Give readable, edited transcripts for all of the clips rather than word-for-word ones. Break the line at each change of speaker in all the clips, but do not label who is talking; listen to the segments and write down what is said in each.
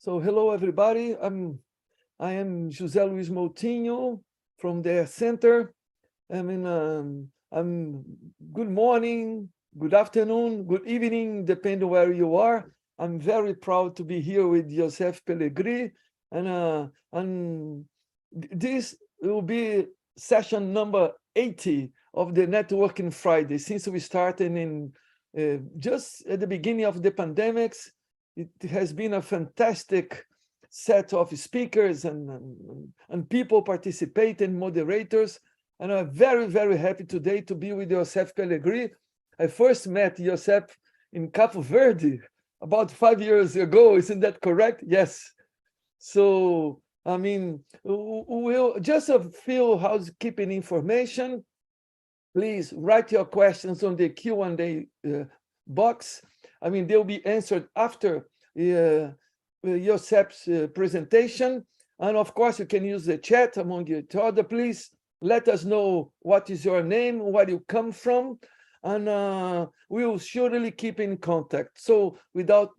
So hello, everybody. I am José Luis Moutinho from the center. Good morning, good afternoon, good evening, depending where you are. I'm very proud to be here with Josep Pelegrí, and this will be session number 80 of the Networking Friday. Since we started in just at the beginning of the pandemics, it has been a fantastic set of speakers and people participating, moderators. And I'm very, very happy today to be with Josep Pelegrí. I first met Josep in Cape Verde about 5 years ago. Isn't that correct? Yes. So, I mean, we'll just a few housekeeping information. Please write your questions on the Q&A box. I mean, they'll be answered after Josep's presentation. And of course, you can use the chat among each other. Please let us know what is your name, where you come from, and we will surely keep in contact. So without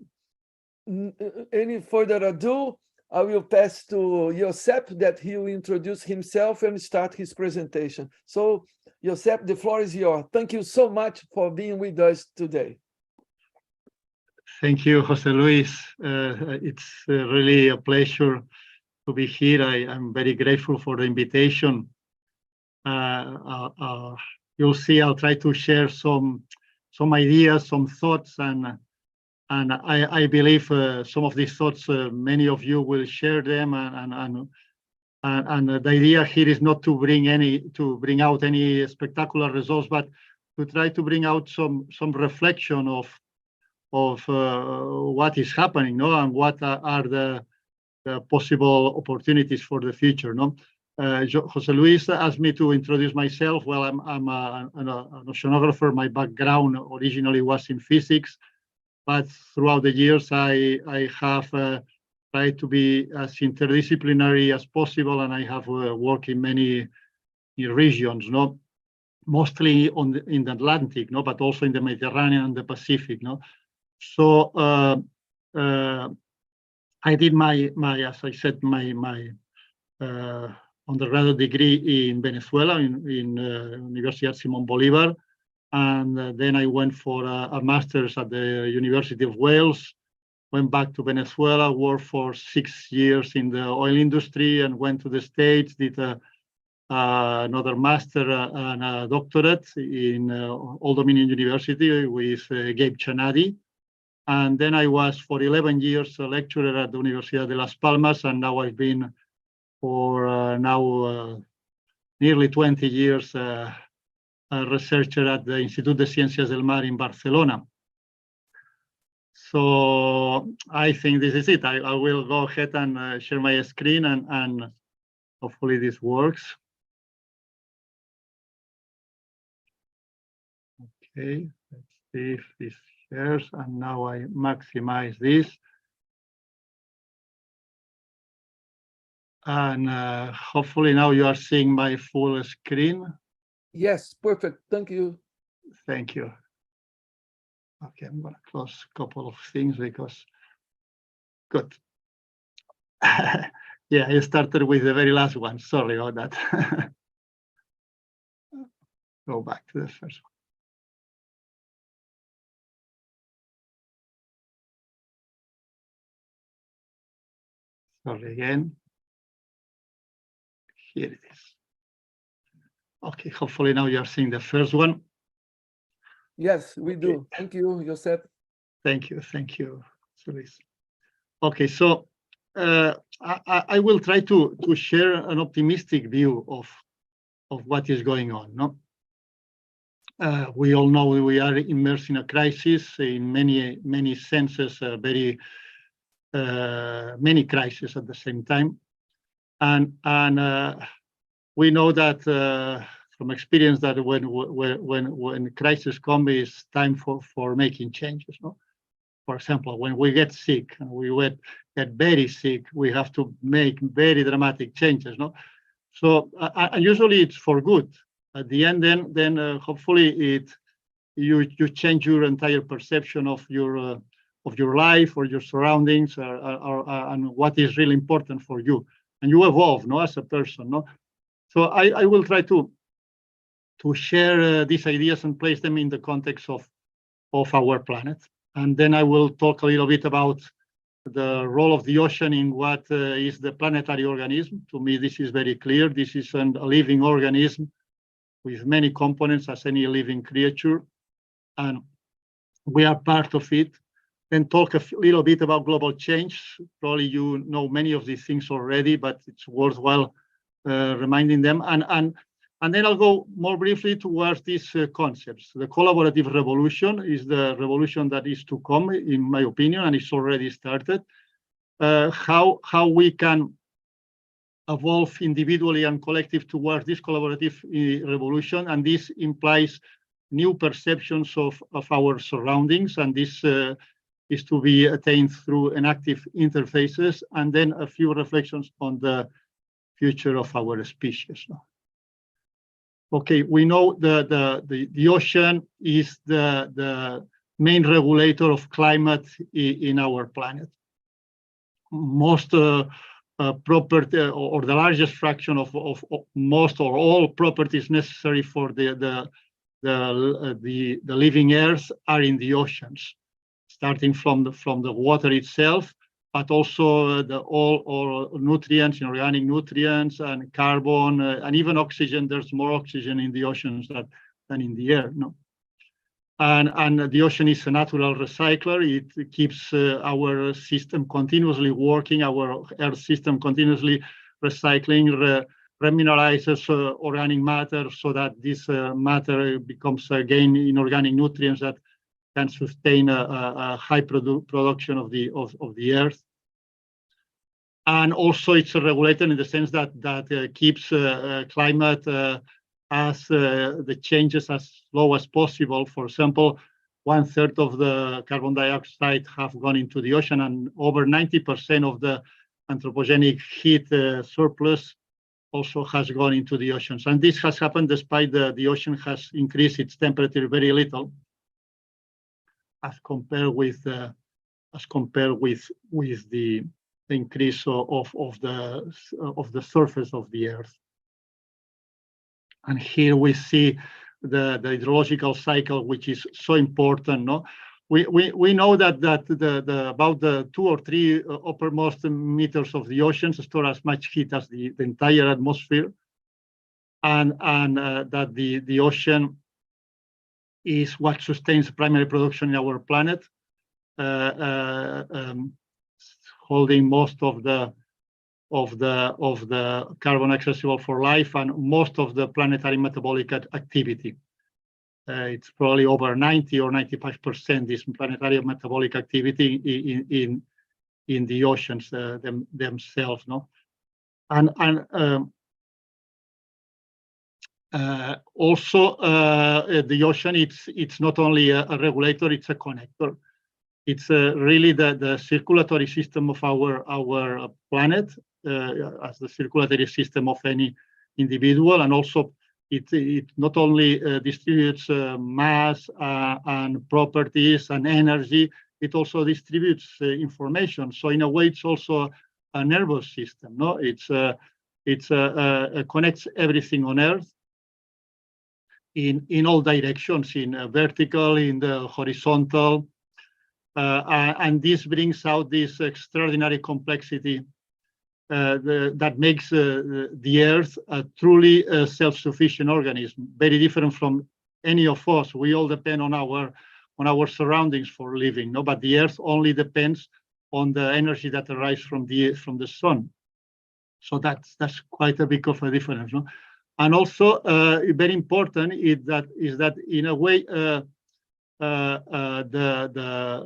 any further ado, I will pass to Josep that he will introduce himself and start his presentation. So Josep, the floor is yours. Thank you so much for being with us today.
Thank you, José Luis. It's really a pleasure to be here. I'm very grateful for the invitation. You'll see I'll try to share some ideas, some thoughts, and I believe some of these thoughts, many of you will share them. And the idea here is not to bring out any spectacular results, but to try to bring out some reflection of what is happening, no, and what are the possible opportunities for the future, no. José Luis asked me to introduce myself. Well, I'm an oceanographer. My background originally was in physics, but throughout the years I have tried to be as interdisciplinary as possible, and I have worked in many regions, no, mostly in the Atlantic, no, but also in the Mediterranean and the Pacific, no. So I did my as I said, my undergraduate degree in Venezuela, in Universidad Simón Bolívar, and then I went for a master's at the University of Wales, went back to Venezuela, worked for 6 years in the oil industry, and went to the States, did another master and a doctorate in Old Dominion University with Gabe Chanadi. And then I was for 11 years a lecturer at the Universidad de Las Palmas, and now I've been for nearly 20 years a researcher at the Institut de Ciències del Mar in Barcelona. So I think this is it. I will go ahead and share my screen, and hopefully this works. Okay, let's see if this shares, and now I maximize this. And hopefully now you are seeing my full screen.
Yes, perfect. Thank you.
Thank you. Okay, I'm going to close a couple of things because good. Yeah, I started with the very last one. Sorry about that. Go back to the first one. Sorry again. Here it is. Okay, hopefully now you are seeing the first one.
Yes, we do. Thank you, Josep.
Thank you, Luis. Okay, so I will try to share an optimistic view of what is going on. No, we all know we are immersed in a crisis in many senses, very many crises at the same time, and we know that from experience that when crisis comes, it's time for making changes. No, for example, when we get sick and we get very sick, we have to make very dramatic changes. No, so usually it's for good. At the end, then hopefully you change your entire perception of your your life or your surroundings, and what is really important for you. And you evolve, no, as a person, no. So I will try to share these ideas and place them in the context of our planet. And then I will talk a little bit about the role of the ocean in what is the planetary organism. To me, this is very clear. This is a living organism with many components as any living creature, and we are part of it. Then talk a little bit about global change. Probably you know many of these things already, but it's worthwhile reminding them. And then I'll go more briefly towards these concepts. The collaborative revolution is the revolution that is to come, in my opinion, and it's already started. How we can evolve individually and collective towards this collaborative revolution, and this implies new perceptions of our surroundings, and this is to be attained through enactive interfaces, and then a few reflections on the future of our species. Okay, we know the ocean is the main regulator of climate in our planet. Most property, or the largest fraction of most or all properties necessary for the living Earth are in the oceans, starting from the water itself, but also all nutrients, organic nutrients, and carbon, and even oxygen. There's more oxygen in the oceans than in the air. No, and the ocean is a natural recycler. It keeps our system continuously working, our Earth system continuously recycling, remineralizes organic matter, so that this matter becomes again inorganic nutrients that can sustain a high production of the Earth. And also it's a regulator in the sense that keeps climate as the changes as slow as possible. For example, 1/3 of the carbon dioxide have gone into the ocean, and over 90% of the anthropogenic heat surplus also has gone into the oceans. And this has happened despite the ocean has increased its temperature very little, as compared with the increase of the surface of the Earth. And here we see the hydrological cycle, which is so important. No, we know that about the 2 or 3 uppermost meters of the oceans store as much heat as the entire atmosphere, and that the ocean is what sustains primary production in our planet, holding most of the carbon accessible for life and most of the planetary metabolic activity. It's probably over 90 or 95% this planetary metabolic activity in the oceans themselves. No, and also the ocean, it's not only a regulator, it's a connector. It's really the circulatory system of our planet, as the circulatory system of any individual, and also it not only distributes mass and properties and energy, it also distributes information. So in a way, it's also a nervous system. No, it connects everything on Earth in all directions, in vertical, in the horizontal. And this brings out this extraordinary complexity that makes the Earth a truly self-sufficient organism, very different from any of us. We all depend on our surroundings for living, no? But the Earth only depends on the energy that arrives from the sun. So that's quite a bit of a difference, no? And also very important is that in a way the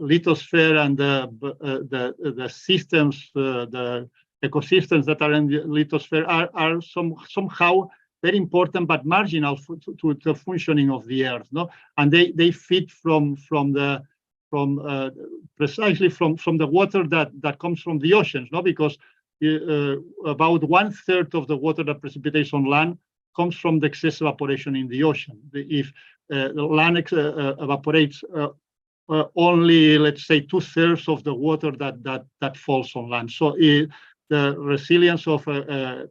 lithosphere and the systems, the ecosystems that are in the lithosphere are somehow very important but marginal to the functioning of the Earth, no? And they feed precisely from the water that comes from the oceans, no? Because about 1/3 of the water that precipitates on land comes from the excess evaporation in the ocean. If the land evaporates only, let's say, 2/3 of the water that falls on land. So the resilience of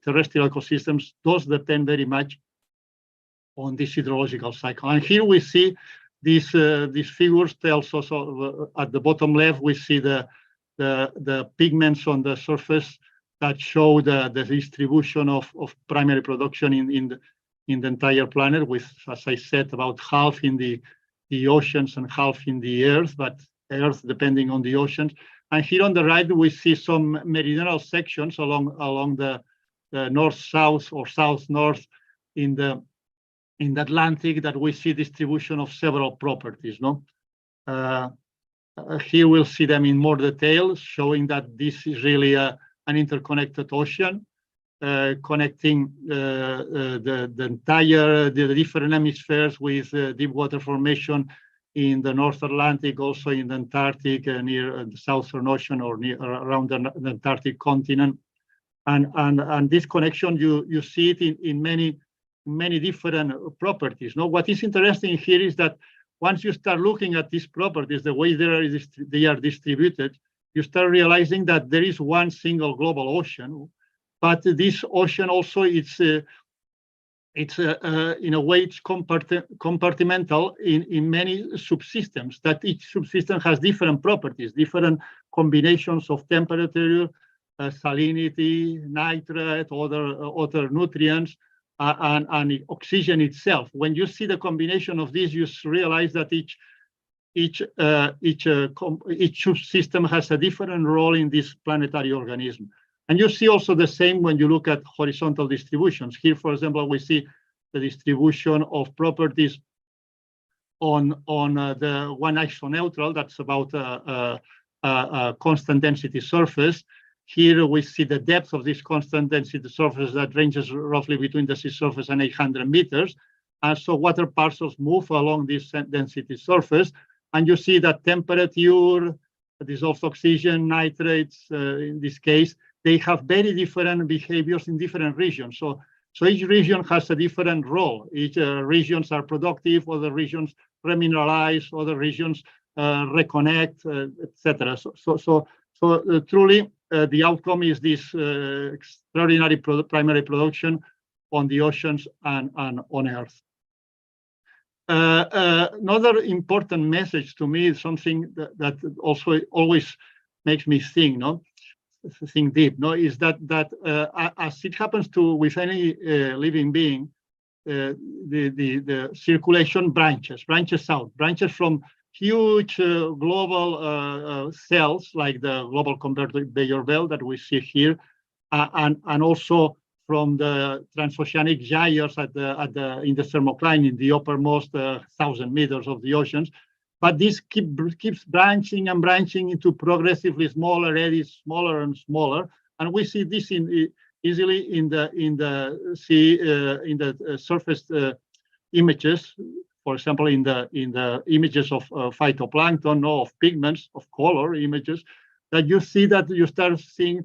terrestrial ecosystems does depend very much on this hydrological cycle. And here we see these figures tells us at the bottom left, we see the pigments on the surface that show the distribution of primary production in the entire planet, with, as I said, about half in the oceans and half in the earth, but earth depending on the oceans. And here on the right, we see some meridional sections along the north-south or south-north in the Atlantic that we see distribution of several properties. No, here we'll see them in more detail, showing that this is really an interconnected ocean, connecting the different hemispheres with deep water formation in the North Atlantic, also in the Antarctic, near the Southern Ocean or around the Antarctic continent. And this connection, you see it in many different properties. No, what is interesting here is that once you start looking at these properties, the way they are distributed, you start realizing that there is one single global ocean, but this ocean also it's in a way it's compartmental in many subsystems, that each subsystem has different properties, different combinations of temperature, salinity, nitrate, other nutrients, and oxygen itself. When you see the combination of these, you realize that each subsystem has a different role in this planetary organism. And you see also the same when you look at horizontal distributions. Here, for example, we see the distribution of properties on the one isoneutral, that's about a constant density surface. Here we see the depth of this constant density surface that ranges roughly between the sea surface and 800 meters. And so water parcels move along this density surface. And you see that temperature, dissolved oxygen, nitrates, in this case, they have very different behaviors in different regions. So each region has a different role. Each regions are productive, other regions remineralize, other regions reconnect, etc. So truly, the outcome is this extraordinary primary production on the oceans and on Earth. Another important message to me is something that also always makes me think, think deep, is that as it happens with any living being, the circulation branches out, branches from huge global cells like the global conveyor belt that we see here, and also from the transoceanic gyres in the thermocline in the uppermost 1,000 meters of the oceans. But this keeps branching and branching into progressively smaller eddies, smaller and smaller, and we see this easily in the surface images. For example, in the images of phytoplankton, of pigments, of color images, that you see that you start seeing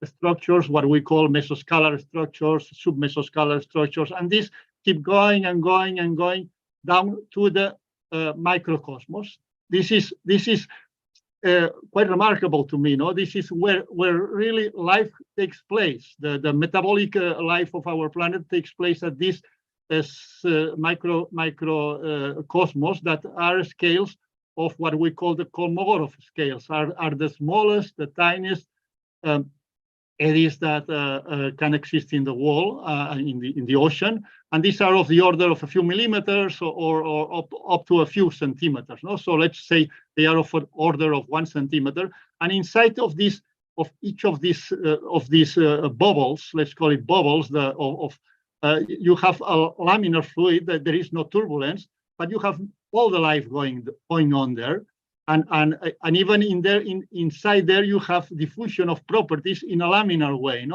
structures, what we call mesoscalar structures, submesoscalar structures, and these keep going and going and going down to the microcosmos. This is quite remarkable to me. This is where really life takes place. The metabolic life of our planet takes place at this microcosmos that are scales of what we call the Kolmogorov scales, are the smallest, the tiniest eddies that can exist in the wall, in the ocean, and these are of the order of a few millimeters or up to a few centimeters. So let's say they are of an order of 1 centimeter, and inside of each of these bubbles, let's call it bubbles, you have a laminar fluid that there is no turbulence, but you have all the life going on there. And even inside there, you have diffusion of properties in a laminar way,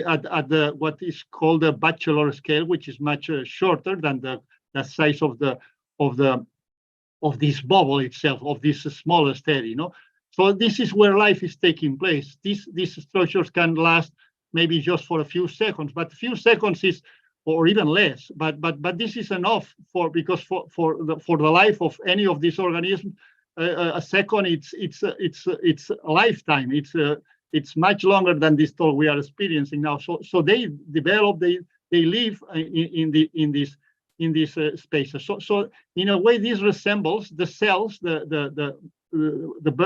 at what is called the bachelor scale, which is much shorter than the size of this bubble itself, of this smallest eddy. So this is where life is taking place. These structures can last maybe just for a few seconds, but a few seconds is, or even less. But this is enough because for the life of any of these organisms, a second, it's a lifetime. It's much longer than this toll we are experiencing now. So they develop, they live in these spaces. So in a way, this resembles the cells, the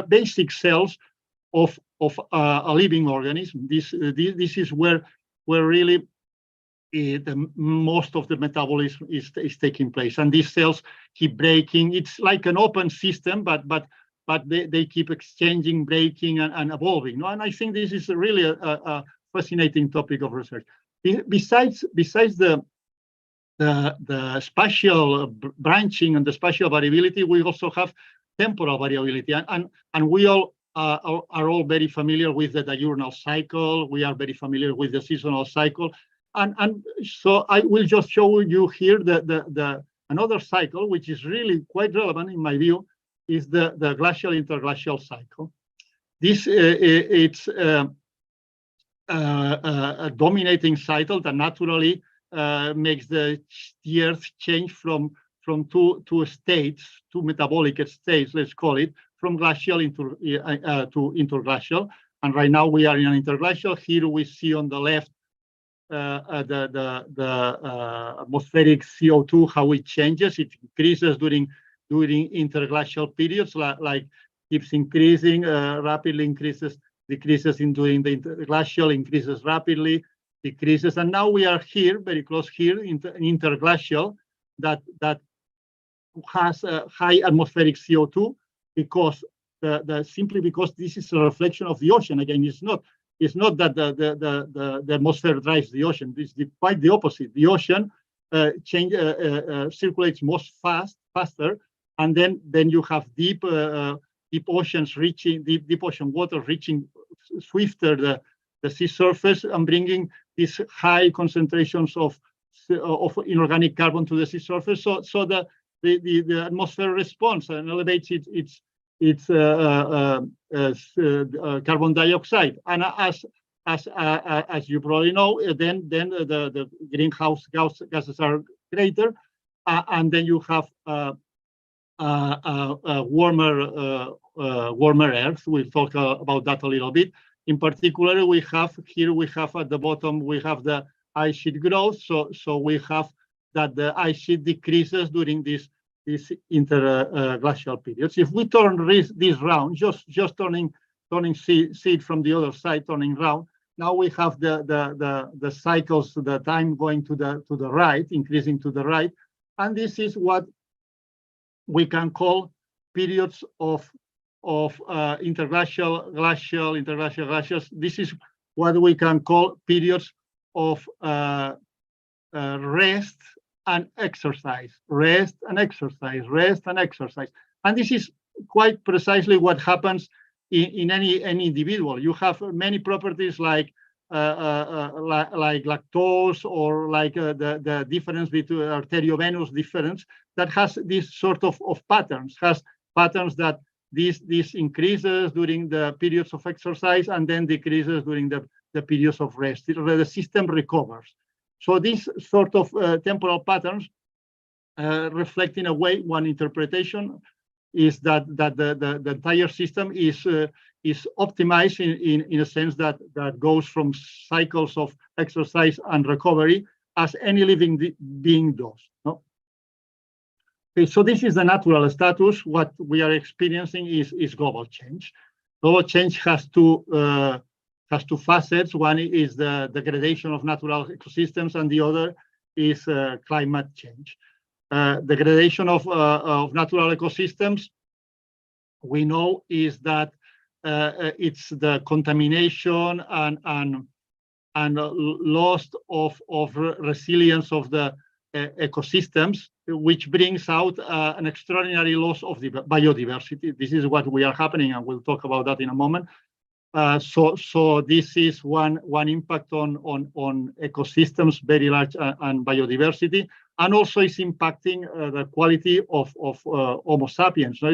basic cells of a living organism. This is where really the most of the metabolism is taking place, and these cells keep breaking. It's like an open system, but they keep exchanging, breaking, and evolving. And I think this is really a fascinating topic of research. Besides the spatial branching and the spatial variability, we also have temporal variability, and we all are all very familiar with the diurnal cycle. We are very familiar with the seasonal cycle. And so I will just show you here another cycle, which is really quite relevant in my view, is the glacial interglacial cycle. This it's a dominating cycle that naturally makes the Earth change from two states, two metabolic states, let's call it, from glacial to interglacial. And right now we are in an interglacial. Here we see on the left the atmospheric CO2, how it changes. It increases during interglacial periods, like keeps increasing, rapidly increases, decreases during the interglacial, increases rapidly, decreases. And now we are here, very close here, in interglacial, that has a high atmospheric CO2 because simply because this is a reflection of the ocean. Again, it's not that the atmosphere drives the ocean. It's quite the opposite. The ocean circulates faster, and then you have deep oceans reaching deep ocean water reaching swifter the sea surface and bringing these high concentrations of inorganic carbon to the sea surface. So the atmosphere responds and elevates its carbon dioxide, and as you probably know, then the greenhouse gases are greater, and then you have warmer Earth. We'll talk about that a little bit. In particular, we have at the bottom the ice sheet growth. So we have that the ice sheet decreases during these interglacial periods. If we turn this round, just turning see it from the other side, turning round, now we have the cycles, the time going to the right, increasing to the right, and this is what we can call periods of interglacial, glacial, interglacial, glacials. This is what we can call periods of rest and exercise, rest and exercise, rest and exercise. And this is quite precisely what happens in any individual. You have many properties like lactose, or like the difference between arteriovenous difference that has this sort of patterns, has patterns that this increases during the periods of exercise and then decreases during the periods of rest. The system recovers. So these sort of temporal patterns reflect, in a way, one interpretation is that the entire system is optimized in a sense that goes from cycles of exercise and recovery as any living being does. No? Okay, so this is the natural status. What we are experiencing is global change. Global change has two facets. One is the degradation of natural ecosystems, and the other is climate change. Degradation of natural ecosystems, we know, is that it's the contamination and loss of resilience of the ecosystems, which brings out an extraordinary loss of the biodiversity. This is what we are happening, and we'll talk about that in a moment. So this is one impact on ecosystems, very large, and biodiversity, and also is impacting the quality of Homo sapiens. So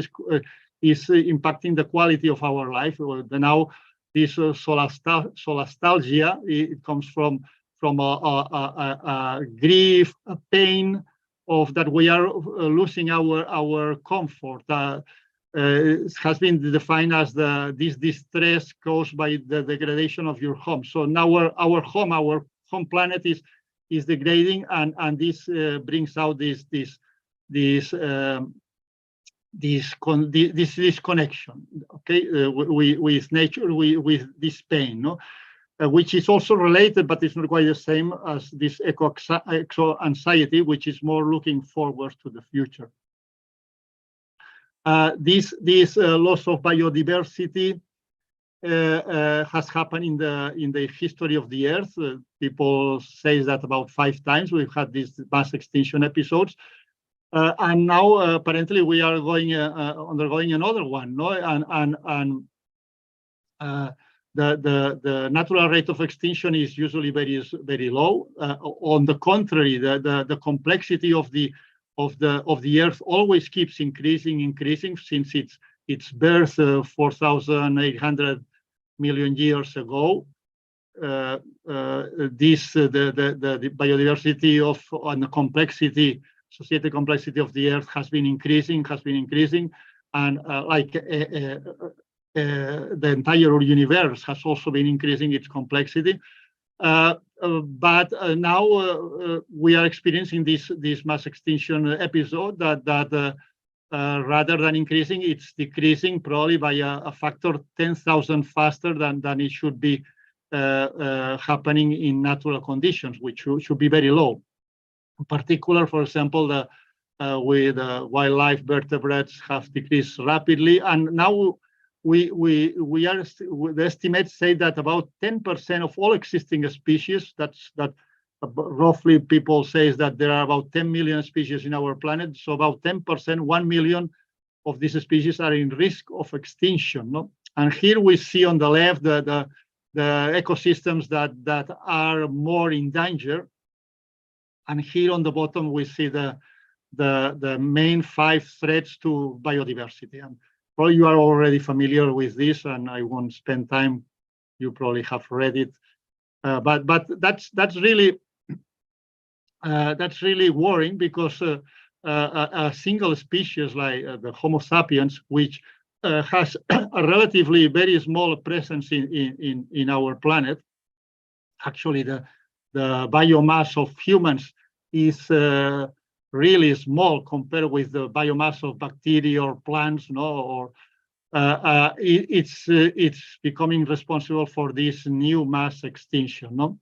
it's impacting the quality of our life. Now, this solastalgia, it comes from a grief, a pain of that we are losing our comfort. has been defined as this distress caused by the degradation of your home. So now our home planet is degrading, and this brings out this connection, okay, with nature, with this pain, no? Which is also related, but it's not quite the same as this eco anxiety, which is more looking forward to the future. This loss of biodiversity has happened in the history of the Earth. People say that about 5 times we've had these mass extinction episodes, and now apparently we are undergoing another one, no? The natural rate of extinction is usually very low. On the contrary, the complexity of the Earth always keeps increasing since its birth 4,800 million years ago. The biodiversity and the complexity, societal complexity of the Earth has been increasing, and the entire universe has also been increasing its complexity. But now we are experiencing this mass extinction episode that rather than increasing, it's decreasing probably by a factor 10,000 faster than it should be happening in natural conditions, which should be very low. In particular, for example, with wildlife vertebrates have decreased rapidly, and now the estimates say that about 10% of all existing species, that roughly people say that there are about 10 million species in our planet, so about 10%, 1 million of these species are in risk of extinction, no? And here we see on the left the ecosystems that are more in danger, and here on the bottom we see the main 5 threats to biodiversity. And probably you are already familiar with this, and I won't spend time. You probably have read it, but that's really worrying, because a single species like the Homo sapiens, which has a relatively very small presence in our planet. Actually, the biomass of humans is really small compared with the biomass of bacteria or plants, no? Or it's becoming responsible for this new mass extinction, no?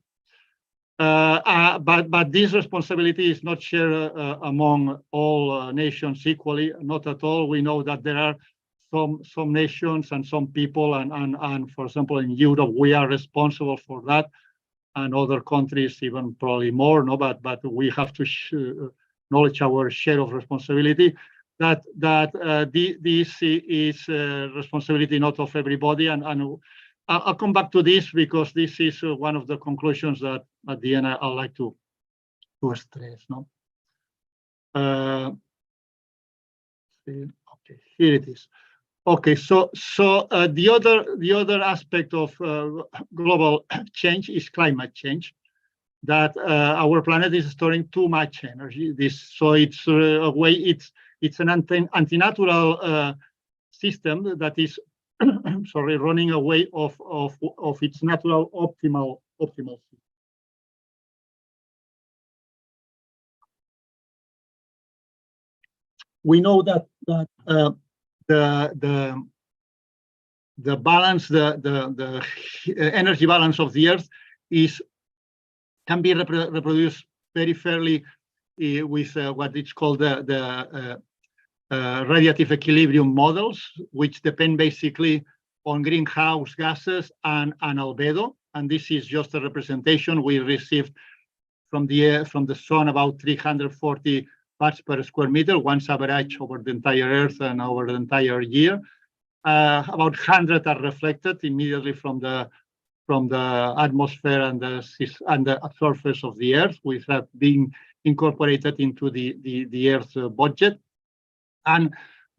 But this responsibility is not shared among all nations equally, not at all. We know that there are some nations and some people, and for example in Europe we are responsible for that, and other countries even probably more, no? But we have to acknowledge our share of responsibility. That this is responsibility not of everybody, and I'll come back to this, because this is one of the conclusions that at the end I'd like to stress, no? Okay, here it is. Okay, so the other aspect of global change is climate change. That our planet is storing too much energy. So it's a way it's an anti-natural system that is sorry, running away of its natural optimal system. We know that the balance, the energy balance of the Earth can be reproduced very fairly with what is called the radiative equilibrium models, which depend basically on greenhouse gases and albedo. And this is just a representation we received from the sun, about 340 watts per square meter, once average over the entire Earth and over the entire year. About 100 are reflected immediately from the atmosphere and the surface of the Earth, which have been incorporated into the Earth budget.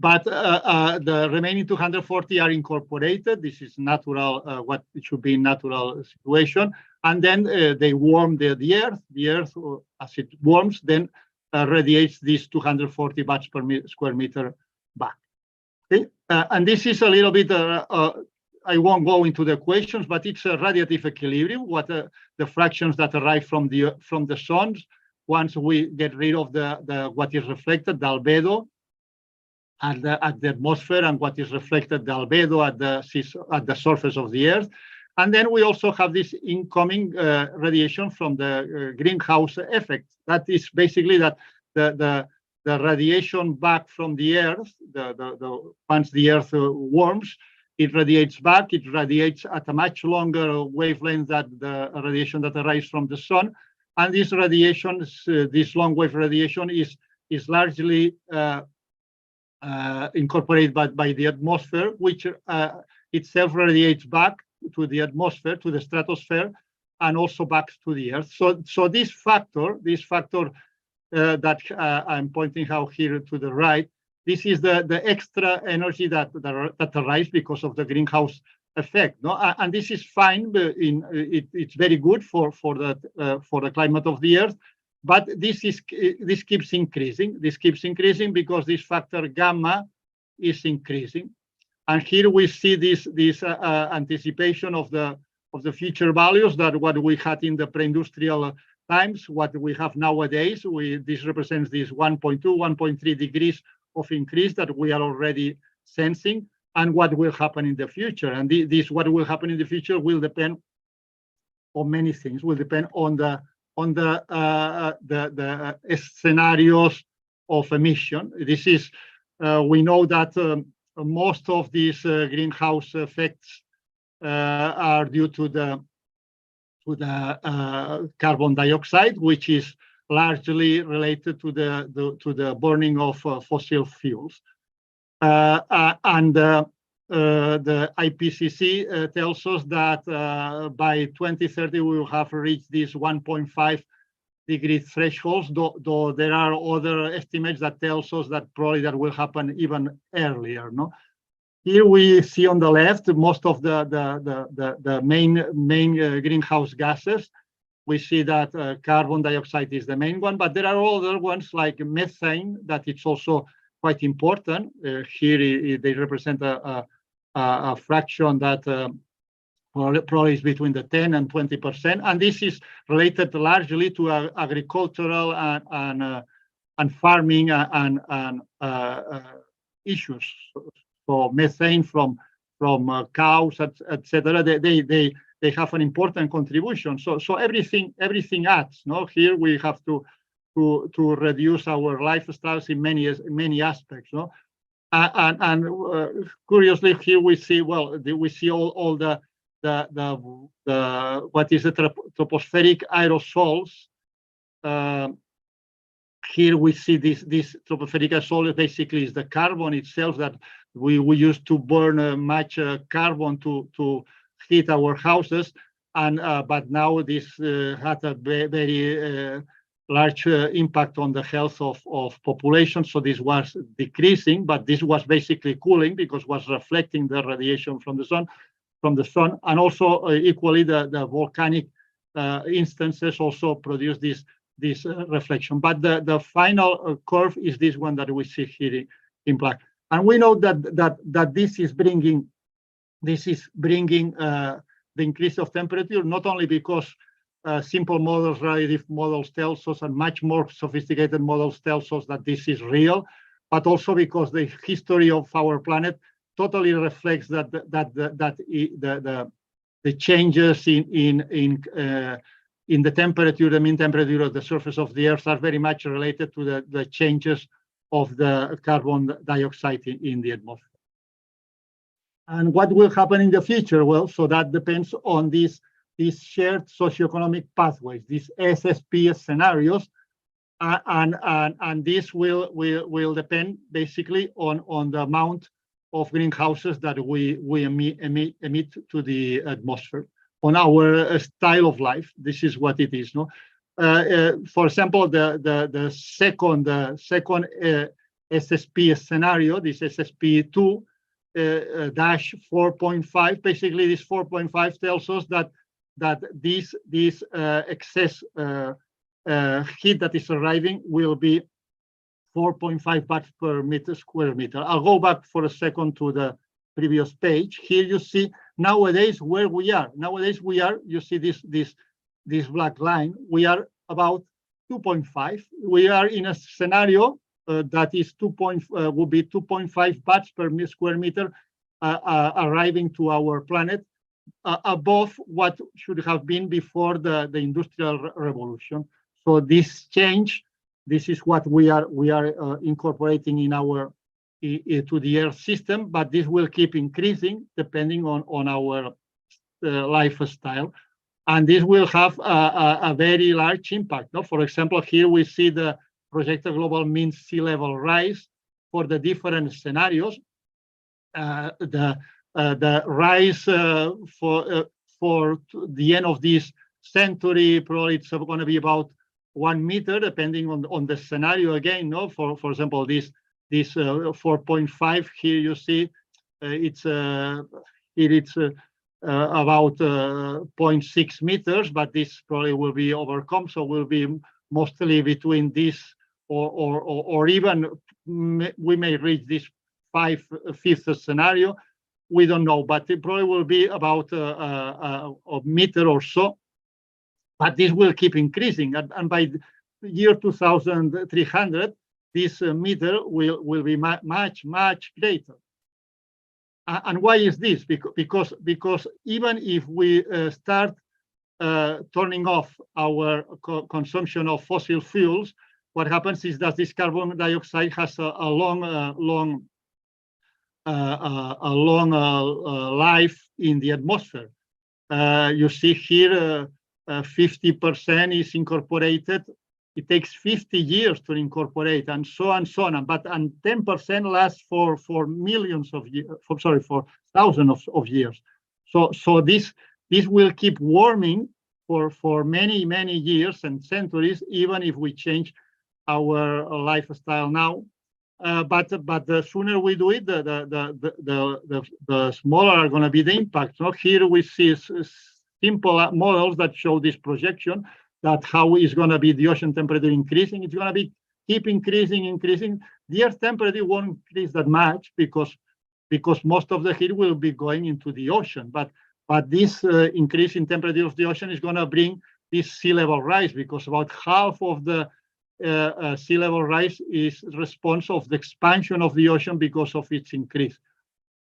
But the remaining 240 are incorporated. This is natural, what it should be in natural situation. And then they warm the Earth. The Earth, as it warms, then radiates these 240 watts per square meter back. Okay. And this is a little bit, I won't go into the equations, but it's a radiative equilibrium, what the fractions that arrive from the sun once we get rid of the what is reflected, the albedo at the atmosphere, and what is reflected, the albedo at the surface of the Earth. And then we also have this incoming radiation from the greenhouse effect. That is basically that the radiation back from the Earth, once the Earth warms, it radiates back. It radiates at a much longer wavelength than the radiation that arrives from the sun. And this radiation, this long wave radiation, is largely incorporated by the atmosphere, which itself radiates back to the atmosphere, to the stratosphere, and also back to the Earth. So this factor that I'm pointing out here to the right, this is the extra energy that arrives because of the greenhouse effect. No, and this is fine. It's very good for the climate of the Earth. But this keeps increasing. This keeps increasing because this factor gamma is increasing. And here we see this anticipation of the future values that what we had in the pre-industrial times, what we have nowadays. This represents this 1.2, 1.3 degrees of increase that we are already sensing, and what will happen in the future. And this what will happen in the future will depend on many things. Will depend on the scenarios of emission. This is we know that most of these greenhouse effects are due to the carbon dioxide, which is largely related to the burning of fossil fuels. And the IPCC tells us that by 2030 we will have reached these 1.5 degree thresholds, though there are other estimates that tells us that probably that will happen even earlier. No, here we see on the left most of the main greenhouse gases. We see that carbon dioxide is the main one, but there are other ones like methane that it's also quite important. Here they represent a fraction that probably is between the 10 and 20%, and this is related largely to agricultural and farming and issues. So methane from cows, etc. They have an important contribution. So everything adds. No, here we have to reduce our lifestyles in many aspects. No, and curiously here we see all the what is the tropospheric aerosols. Here we see this tropospheric aerosol basically is the carbon itself that we used to burn much carbon to heat our houses, and but now this had a very large impact on the health of population. So this was decreasing, but this was basically cooling because it was reflecting the radiation from the sun, and also equally the volcanic instances also produce this reflection. But the final curve is this one that we see here in black, and we know that this is bringing the increase of temperature, not only because simple models, relative models tells us, and much more sophisticated models tells us that this is real, but also because the history of our planet totally reflects that the changes in the temperature, the mean temperature of the surface of the Earth, are very much related to the changes of the carbon dioxide in the atmosphere. And what will happen in the future? Well, so that depends on these shared socioeconomic pathways, these SSP scenarios, and this will depend basically on the amount of greenhouses that we emit to the atmosphere, on our style of life. This is what it is. No, for example, the second SSP scenario, this SSP2 dash 4.5. Basically, this 4.5 tells us that this excess heat that is arriving will be 4.5 parts per square meter. I'll go back for a second to the previous page. Here you see nowadays where we are. Nowadays we are, you see this black line, we are about 2.5. We are in a scenario that is would be 2.5 parts per square meter arriving to our planet, above what should have been before the Industrial Revolution. So this change, this is what we are incorporating in our to the Earth system, but this will keep increasing depending on our lifestyle, and this will have a very large impact. No? For example, here we see the projected global mean sea level rise for the different scenarios. The rise for the end of this century, probably it's going to be about 1 meter, depending on the scenario again. No, for example, this 4.5 here you see it's about 0.6 meters, but this probably will be overcome. So will be mostly between this or even we may reach this fifth scenario. We don't know, but it probably will be about a meter or so. But this will keep increasing, and by the year 2300, this meter will be much greater. And why is this? Because even if we start turning off our consumption of fossil fuels, what happens is that this carbon dioxide has a long life in the atmosphere. You see here 50% is incorporated. It takes 50 years to incorporate, and so on and so on. But 10% lasts for millions of years. For thousands of years. So this will keep warming for many years and centuries, even if we change our lifestyle now. But the sooner we do it, the smaller are going to be the impact. So here we see simple models that show this projection, that how is going to be the ocean temperature increasing. It's going to keep increasing. The Earth temperature won't increase that much because most of the heat will be going into the ocean. But this increase in temperature of the ocean is going to bring this sea level rise, because about half of the sea level rise is response of the expansion of the ocean because of its increase.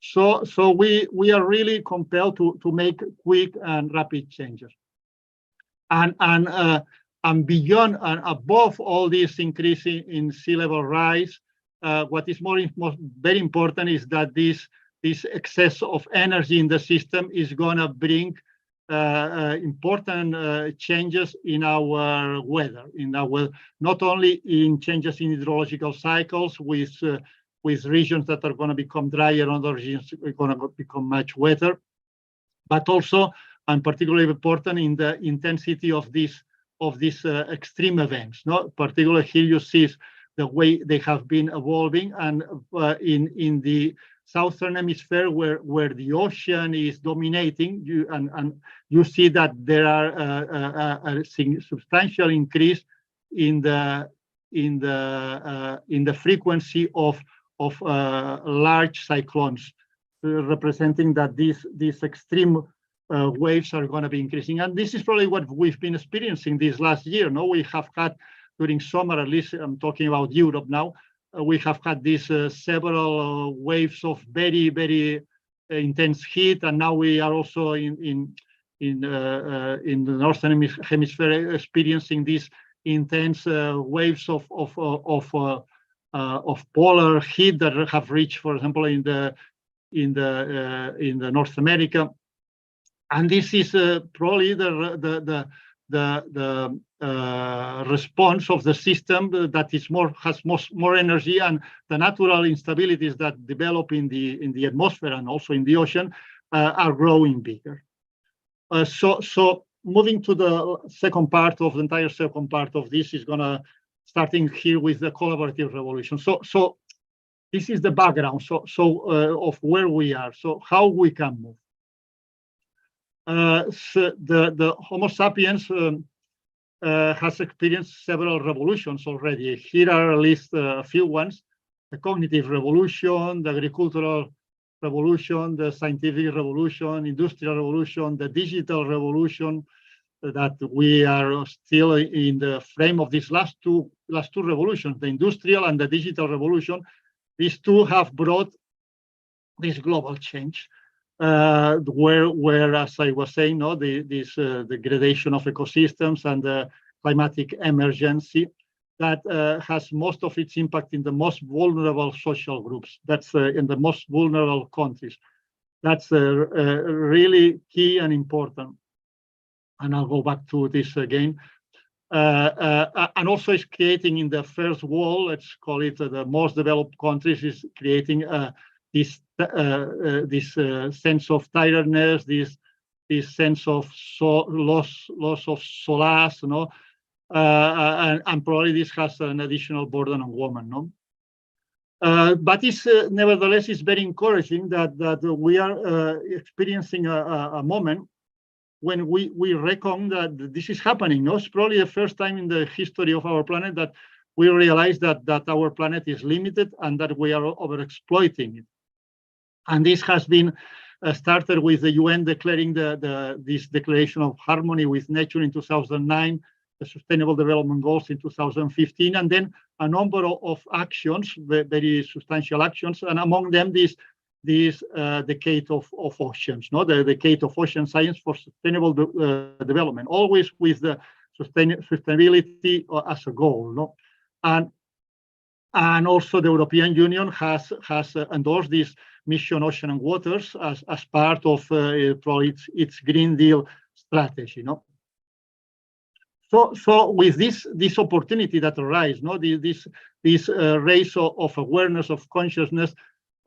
So we are really compelled to make quick and rapid changes. And beyond and above all this increase in sea level rise, what is very important is that this excess of energy in the system is going to bring important changes in our weather, not only in changes in hydrological cycles with regions that are going to become drier and other regions are going to become much wetter, but also, and particularly important, in the intensity of these extreme events. No, particularly here you see the way they have been evolving, and in the southern hemisphere where the ocean is dominating, you see that there are a substantial increase in the frequency of large cyclones, representing that these extreme waves are going to be increasing. And this is probably what we've been experiencing this last year. No, we have had during summer, at least I'm talking about Europe now, we have had these several waves of very intense heat, and now we are also in the northern hemisphere experiencing these intense waves of polar heat that have reached, for example, in the North America. And this is probably the response of the system that has more energy, and the natural instabilities that develop in the atmosphere and also in the ocean are growing bigger. So moving to the second part of the entire second part of this is gonna starting here with the collaborative revolution. So this is the background. So of where we are. So how we can move. So the Homo sapiens has experienced several revolutions already. Here are at least a few ones: the cognitive revolution, the agricultural revolution, the scientific revolution, industrial revolution, the digital revolution, that we are still in the frame of these last two revolutions, the industrial and the digital revolution. These two have brought this global change, where, as I was saying, this degradation of ecosystems and the climatic emergency that has most of its impact in the most vulnerable social groups. That's in the most vulnerable countries. That's really key and important. And I'll go back to this again. And also it's creating in the first world, let's call it the most developed countries, is creating this sense of tiredness, this sense of loss of solace, and probably this has an additional burden on women, but it's nevertheless it's very encouraging that we are experiencing a moment when we reckon that this is happening. It's probably the first time in the history of our planet that we realize that our planet is limited and that we are overexploiting it. And this has been started with the UN declaring this declaration of harmony with nature in 2009, the Sustainable Development Goals in 2015, and then a number of actions, very substantial actions, and among them this decade of oceans, the decade of ocean science for sustainable development, always with the sustainability as a goal, and also the European Union has endorsed this mission Ocean and Waters as part of its Green Deal strategy, So with this opportunity that arises, this raise of awareness, of consciousness, we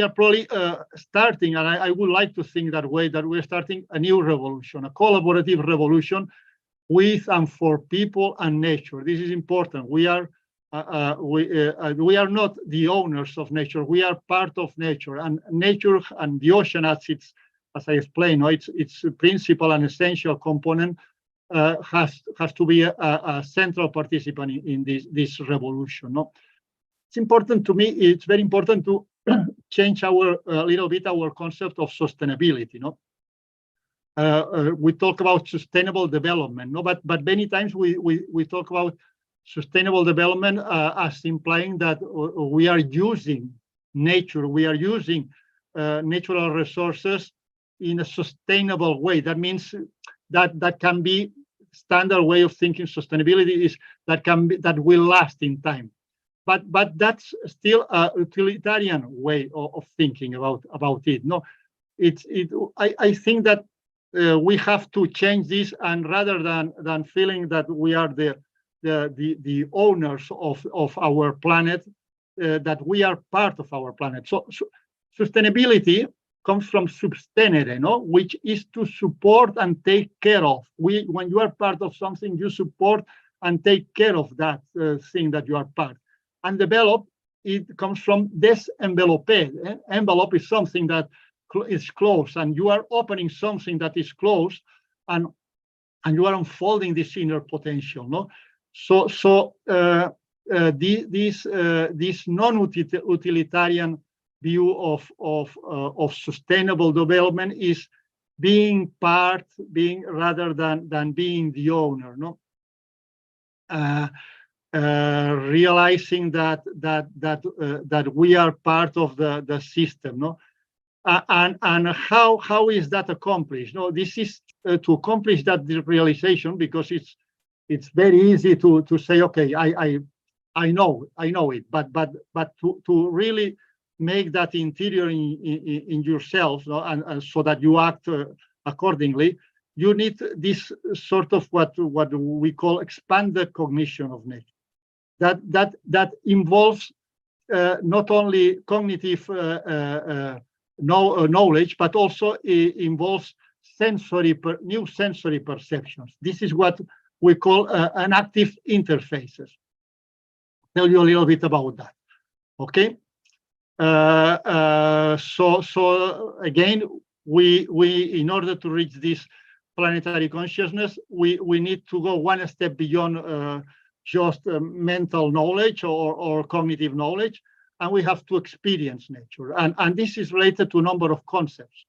are probably starting, and I would like to think that way, that we're starting a new revolution, a collaborative revolution with and for people and nature. This is important. We are not the owners of nature. We are part of nature, and nature and the ocean, as I explained, its principal and essential component has to be a central participant in this revolution. It's important to me. It's very important to change a little bit our concept of sustainability. We talk about sustainable development, but many times we talk about sustainable development as implying that we are using nature, we are using natural resources in a sustainable way. That means that can be standard way of thinking. Sustainability is that will last in time. But that's still a utilitarian way of thinking about it. I think that we have to change this, and rather than feeling that we are the owners of our planet, that we are part of our planet. So sustainability comes from substenere, which is to support and take care of. When you are part of something, you support and take care of that thing that you are part. And develop, it comes from desenvelope. Envelope is something that is closed, and you are opening something that is closed, and you are unfolding this inner potential. So this non-utilitarian view of sustainable development is being part, rather than being the owner. Realizing that we are part of the system, and how is that accomplished? This is to accomplish that realization, because it's very easy to say, okay, I know it, but to really make that interior in yourself, and so that you act accordingly, you need this sort of what we call expanded cognition of nature. That involves not only cognitive knowledge, but also involves new sensory perceptions. This is what we call enactive interfaces. I'll tell you a little bit about that. Okay. So again, we in order to reach this planetary consciousness, we need to go one step beyond just mental knowledge or cognitive knowledge, and we have to experience nature. And this is related to a number of concepts.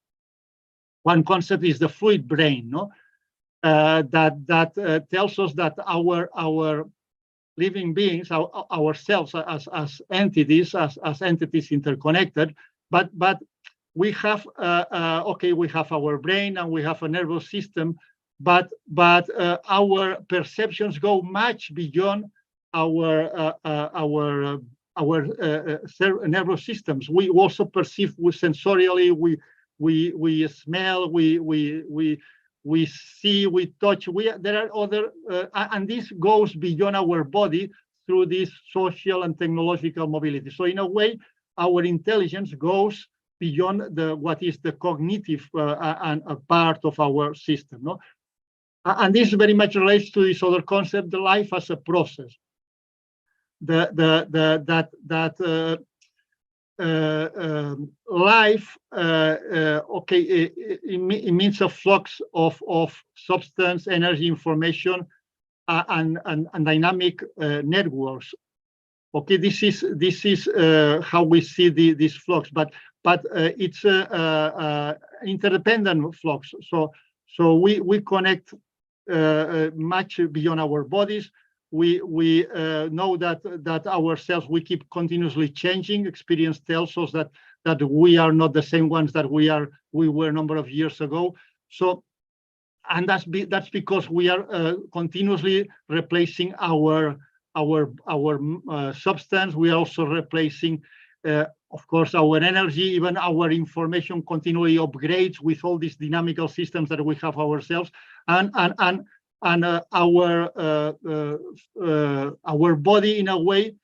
One concept is the fluid brain, no? That tells us that our living beings, ourselves as entities, as entities interconnected, but we have we have our brain and we have a nervous system, but our perceptions go much beyond our nervous systems. We also perceive sensorially. We smell. We see. We touch. There are other, and this goes beyond our body through this social and technological mobility. So in a way, our intelligence goes beyond what is the cognitive and a part of our system, no? And this very much relates to this other concept, the life as a process. Life, it means a flux of substance, energy, information, and dynamic networks. Okay, this is how we see this flux, but it's interdependent flux. So we connect much beyond our bodies. We know that ourselves, we keep continuously changing. Experience tells us that we are not the same ones that we were a number of years ago. So, and that's because we are continuously replacing our substance. We are also replacing, of course, our energy. Even our information continually upgrades with all these dynamical systems that we have ourselves, and our body, in a way,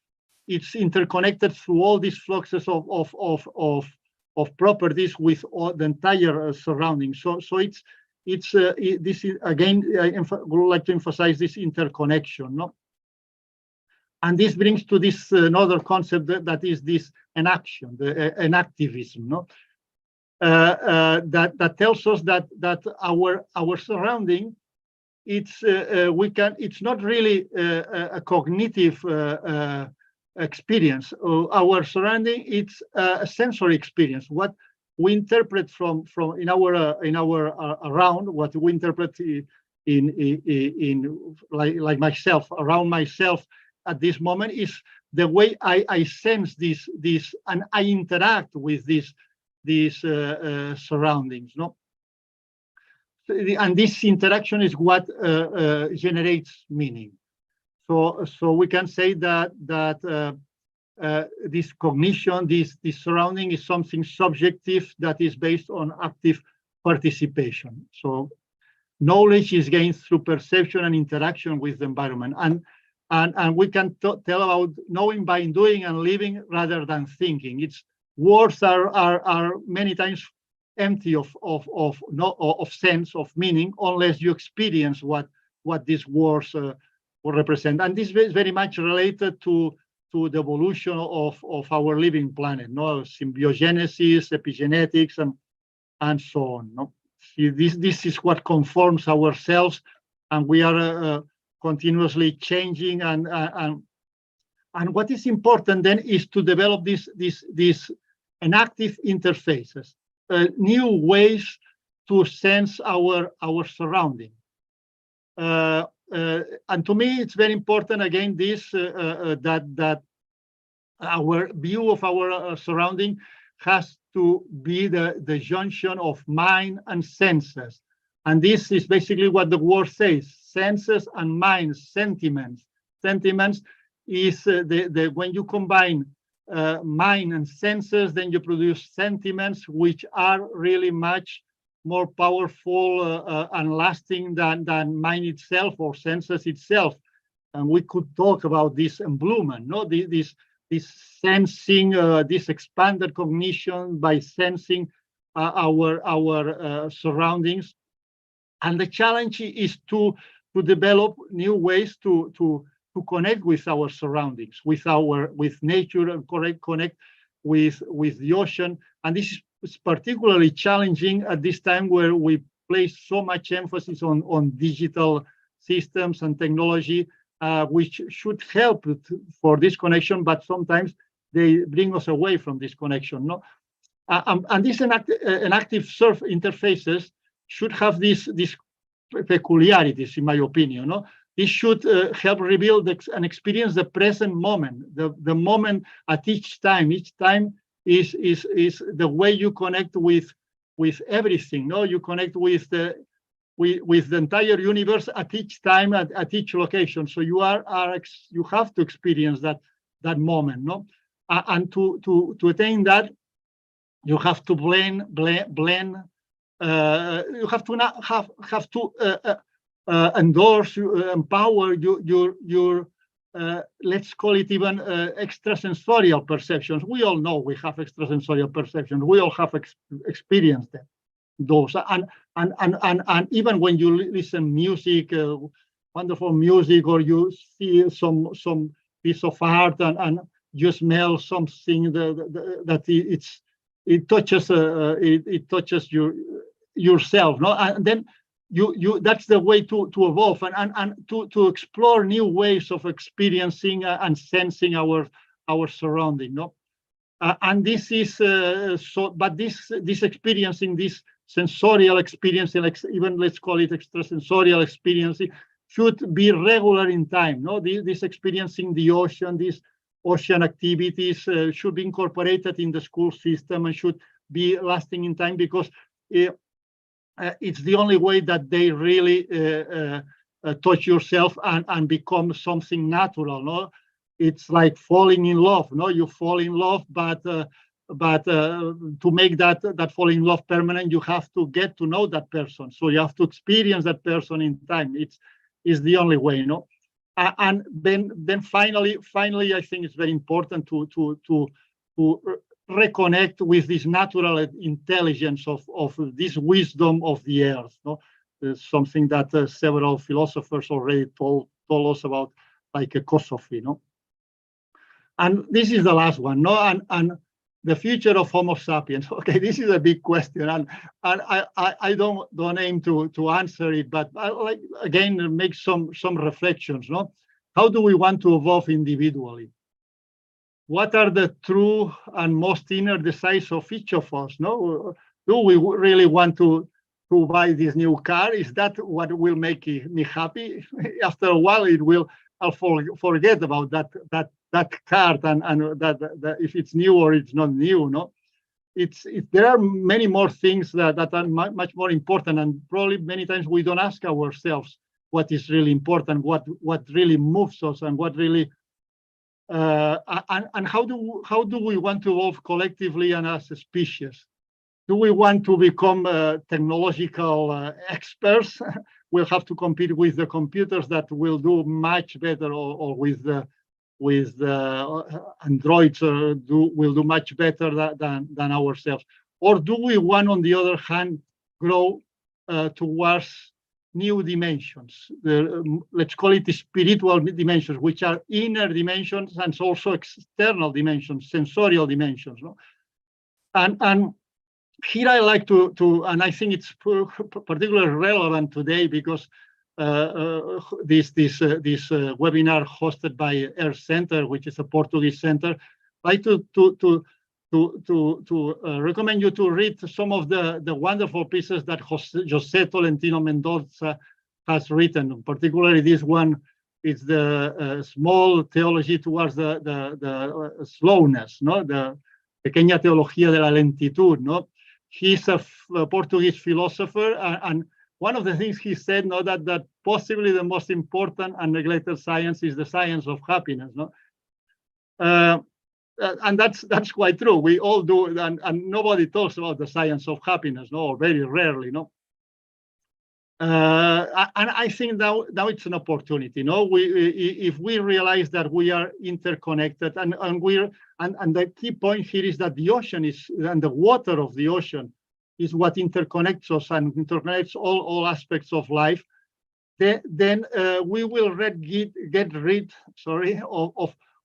it's interconnected through all these fluxes of properties with all the entire surroundings. So this is, again, I would like to emphasize this interconnection, no? And this brings to this another concept that is this enaction, the enactivism, no? That tells us that our surrounding, it's not really a cognitive experience. Our surrounding, it's a sensory experience. What we interpret from in our around, what we interpret in like myself, around myself at this moment, is the way I sense this and I interact with these surroundings, no? And this interaction is what generates meaning. So we can say that this cognition, this surrounding, is something subjective that is based on active participation. So knowledge is gained through perception and interaction with the environment, and we can tell about knowing by doing and living rather than thinking. Its words are many times empty of sense, of meaning, unless you experience what these words will represent. And this is very much related to the evolution of our living planet, no? Symbiogenesis, epigenetics, and so on, no? See, this is what conforms ourselves, and we are continuously changing. And what is important then is to develop these enactive interfaces. New ways to sense our surrounding, and to me, it's very important. Again, this that our view of our surrounding has to be the junction of mind and senses, and this is basically what the word says: senses and mind, sentiments. Sentiments is when you combine mind and senses, then you produce sentiments which are really much more powerful and lasting than mind itself or senses itself. And we could talk about this embodiment, no? This sensing, this expanded cognition by sensing our surroundings. And the challenge is to develop new ways to connect with our surroundings, with nature, and connect with the ocean. And this is particularly challenging at this time where we place so much emphasis on digital systems and technology, which should help for this connection, but sometimes they bring us away from this connection. No? And these enactive surf interfaces should have these peculiarities, in my opinion. No? This should help reveal and experience the present moment, the moment at each time. Each time is the way you connect with everything. No, you connect with the entire universe at each time, at each location. So you have to experience that moment. No, and to attain that, you have to blend. You have to endorse, empower your let's call it even extrasensorial perceptions. We all know we have extrasensorial perceptions. We all have experienced those. And even when you listen music, wonderful music, or you see some piece of art and you smell something that it touches yourself, no? And then you that's the way to evolve and to explore new ways of experiencing and sensing our surrounding, no? And this is but this experiencing, this sensorial experience, even let's call it extrasensorial experiencing, should be regular in time, no? This experiencing the ocean, these ocean activities should be incorporated in the school system and should be lasting in time, because it's the only way that they really touch yourself and become something natural. No, it's like falling in love. No, you fall in love, but to make that falling in love permanent, you have to get to know that person. So you have to experience that person in time. It's the only way. No, and then finally, I think it's very important to reconnect with this natural intelligence of this wisdom of the earth. No? Something that several philosophers already told us about, like Kosofy. No? And this is the last one. No? And the future of Homo sapiens. Okay, this is a big question, and I don't aim to answer it, but I like again make some reflections. No? How do we want to evolve individually? What are the true and most inner desires of each of us? No, do we really want to buy this new car? Is that what will make me happy? After a while, I'll forget about that car and that if it's new or it's not new. No, there are many more things that are much more important, and probably many times we don't ask ourselves what is really important, what really moves us, and what really. And how do we want to evolve collectively and as a species? Do we want to become technological experts? We'll have to compete with the computers that will do much better, or with the androids will do much better than ourselves? Or do we want, on the other hand, grow towards new dimensions, let's call it the spiritual dimensions, which are inner dimensions and also external dimensions, sensorial dimensions. No? And here I like to and I think it's particularly relevant today, because this webinar hosted by Earth Center, which is a Portuguese center, I like to recommend you to read some of the wonderful pieces that José Tolentino Mendoza has written. Particularly this one is the small theology towards the slowness, no? The pequeña teología de la lentitud. No, he's a Portuguese philosopher, and one of the things he said, no, that possibly the most important and neglected science is the science of happiness. No. And that's quite true. We all do, and nobody talks about the science of happiness, no, or very rarely, no. And I think now it's an opportunity, no. If we realize that we are interconnected, and the key point here is that the ocean and the water of the ocean is what interconnects us and interconnects all aspects of life. Then we will get rid,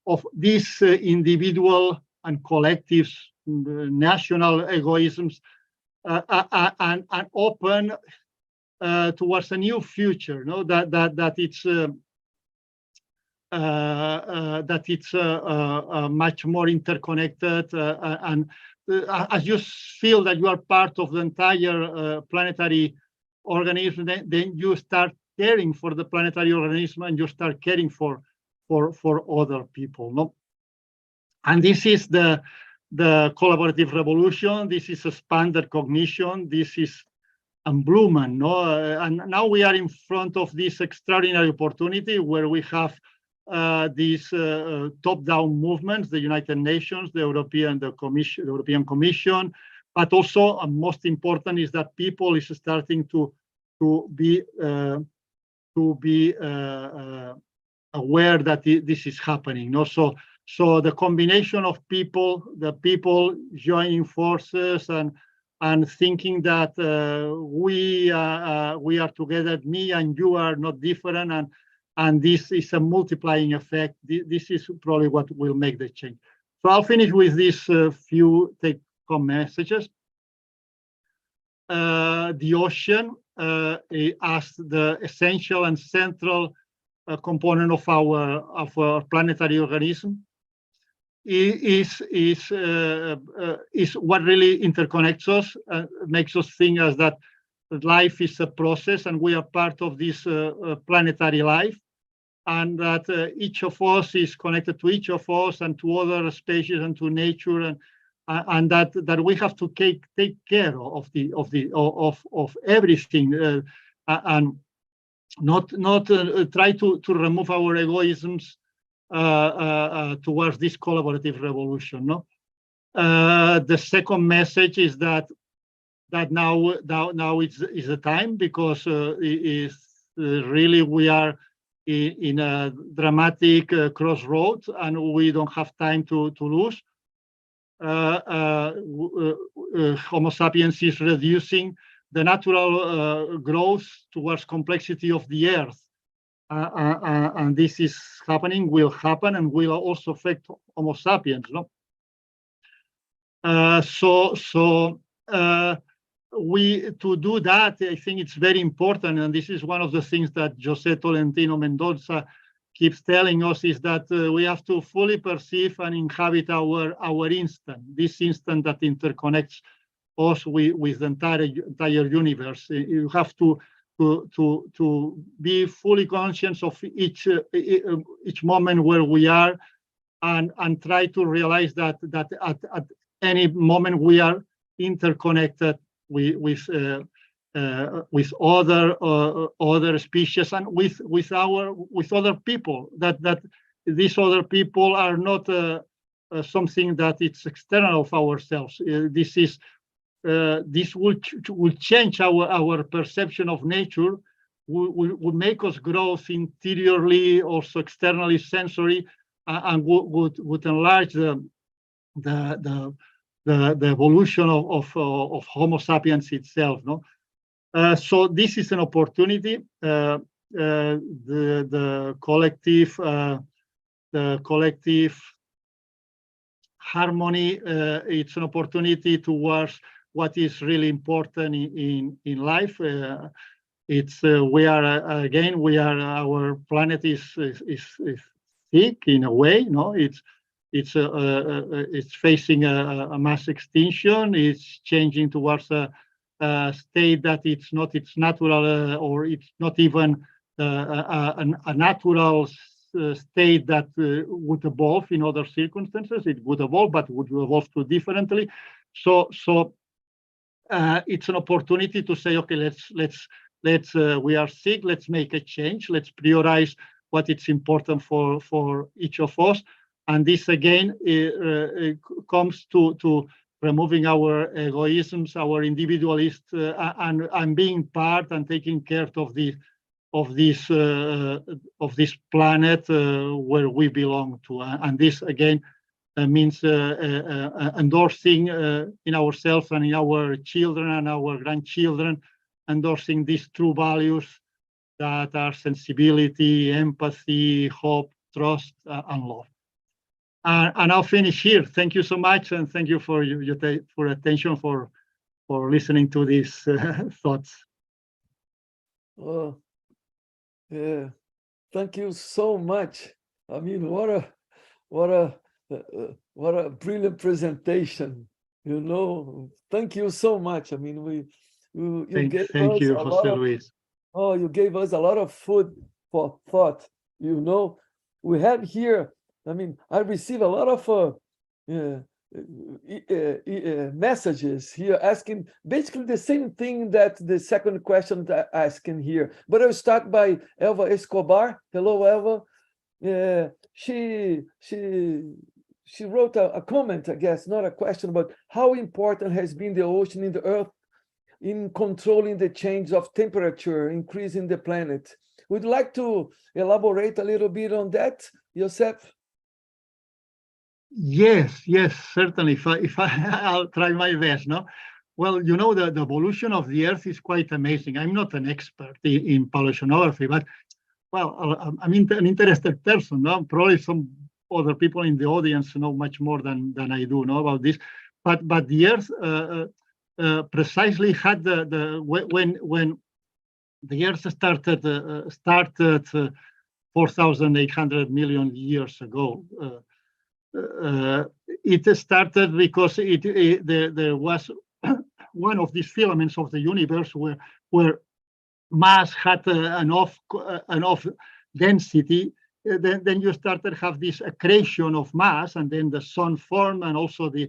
of these individual and collective national egoisms, and open towards a new future. No, that it's much more interconnected, and as you feel that you are part of the entire planetary organism, then you start caring for the planetary organism, and you start caring for other people. No, and this is the collaborative revolution. This is expanded cognition. This is emblument. No, and now we are in front of this extraordinary opportunity where we have these top-down movements, the United Nations, the European Commission, but also, and most important, is that people is starting to be aware that this is happening. No, so the combination of the people joining forces and thinking that we are together, me and you are not different, and this is a multiplying effect. This is probably what will make the change. So I'll finish with these few take-home messages. The ocean as the essential and central component of our planetary organism is what really interconnects us, makes us think as that life is a process, and we are part of this planetary life, and that each of us is connected to each of us and to other species and to nature, and that we have to take care of everything, and not try to remove our egoisms towards this collaborative revolution. No, the second message is that now is the time, because really we are in a dramatic crossroads, and we don't have time to lose. Homo sapiens is reducing the natural growth towards complexity of the earth, and this is happening, will happen, and will also affect Homo sapiens. No, to do that, I think it's very important, and this is one of the things that José Tolentino Mendoza keeps telling us, is that we have to fully perceive and inhabit our instant, this instant that interconnects us with the entire universe. You have to be fully conscious of each moment where we are, and try to realize that at any moment we are interconnected with other species, and with other people. That these other people are not something that it's external of ourselves. This will change our perception of nature. Will make us grow interiorly, also externally, sensory, and would enlarge the evolution of Homo sapiens itself. No, so this is an opportunity. The collective harmony. It's an opportunity towards what is really important in life. Our planet is sick in a way. No, it's facing a mass extinction. It's changing towards a state that it's not its natural, or it's not even a natural state that would evolve in other circumstances. It would evolve, but would evolve too differently. So it's an opportunity to say, okay, let's we are sick. Let's make a change. Let's prioritize what is important for each of us. And this again comes to removing our egoisms, our individualist, and being part and taking care of this planet where we belong to. And this again means endorsing in ourselves and in our children and our grandchildren, endorsing these true values that are sensibility, empathy, hope, trust, and love. And I'll finish here. Thank you so much, and thank you for your attention, for listening to these thoughts.
Oh, yeah. Thank you so much. I mean, what a brilliant presentation. You know, thank you so much. I mean, you gave
Thank
us
you,
a
Jose
lot of,
Luis.
oh, you gave us a lot of food for thought. You know, we have here, I mean, I receive a lot of messages here asking basically the same thing that the second question asking here. But I'll start by Elva Escobar. Hello, Elva. She wrote a comment, I guess, not a question, but how important has been the ocean in the earth in controlling the change of temperature, increasing the planet. Would you like to elaborate a little bit on that, Josep?
Yes, certainly. I'll try my best. No, well, you know, the evolution of the Earth is quite amazing. I'm not an expert in paleoceanography, but well, I'm an interested person. No, probably some other people in the audience know much more than I do know about this. But the Earth precisely had when the Earth started 4,800 million years ago. It started because there was one of these filaments of the universe where mass had enough density. Then you started to have this accretion of mass, and then the sun formed, and also the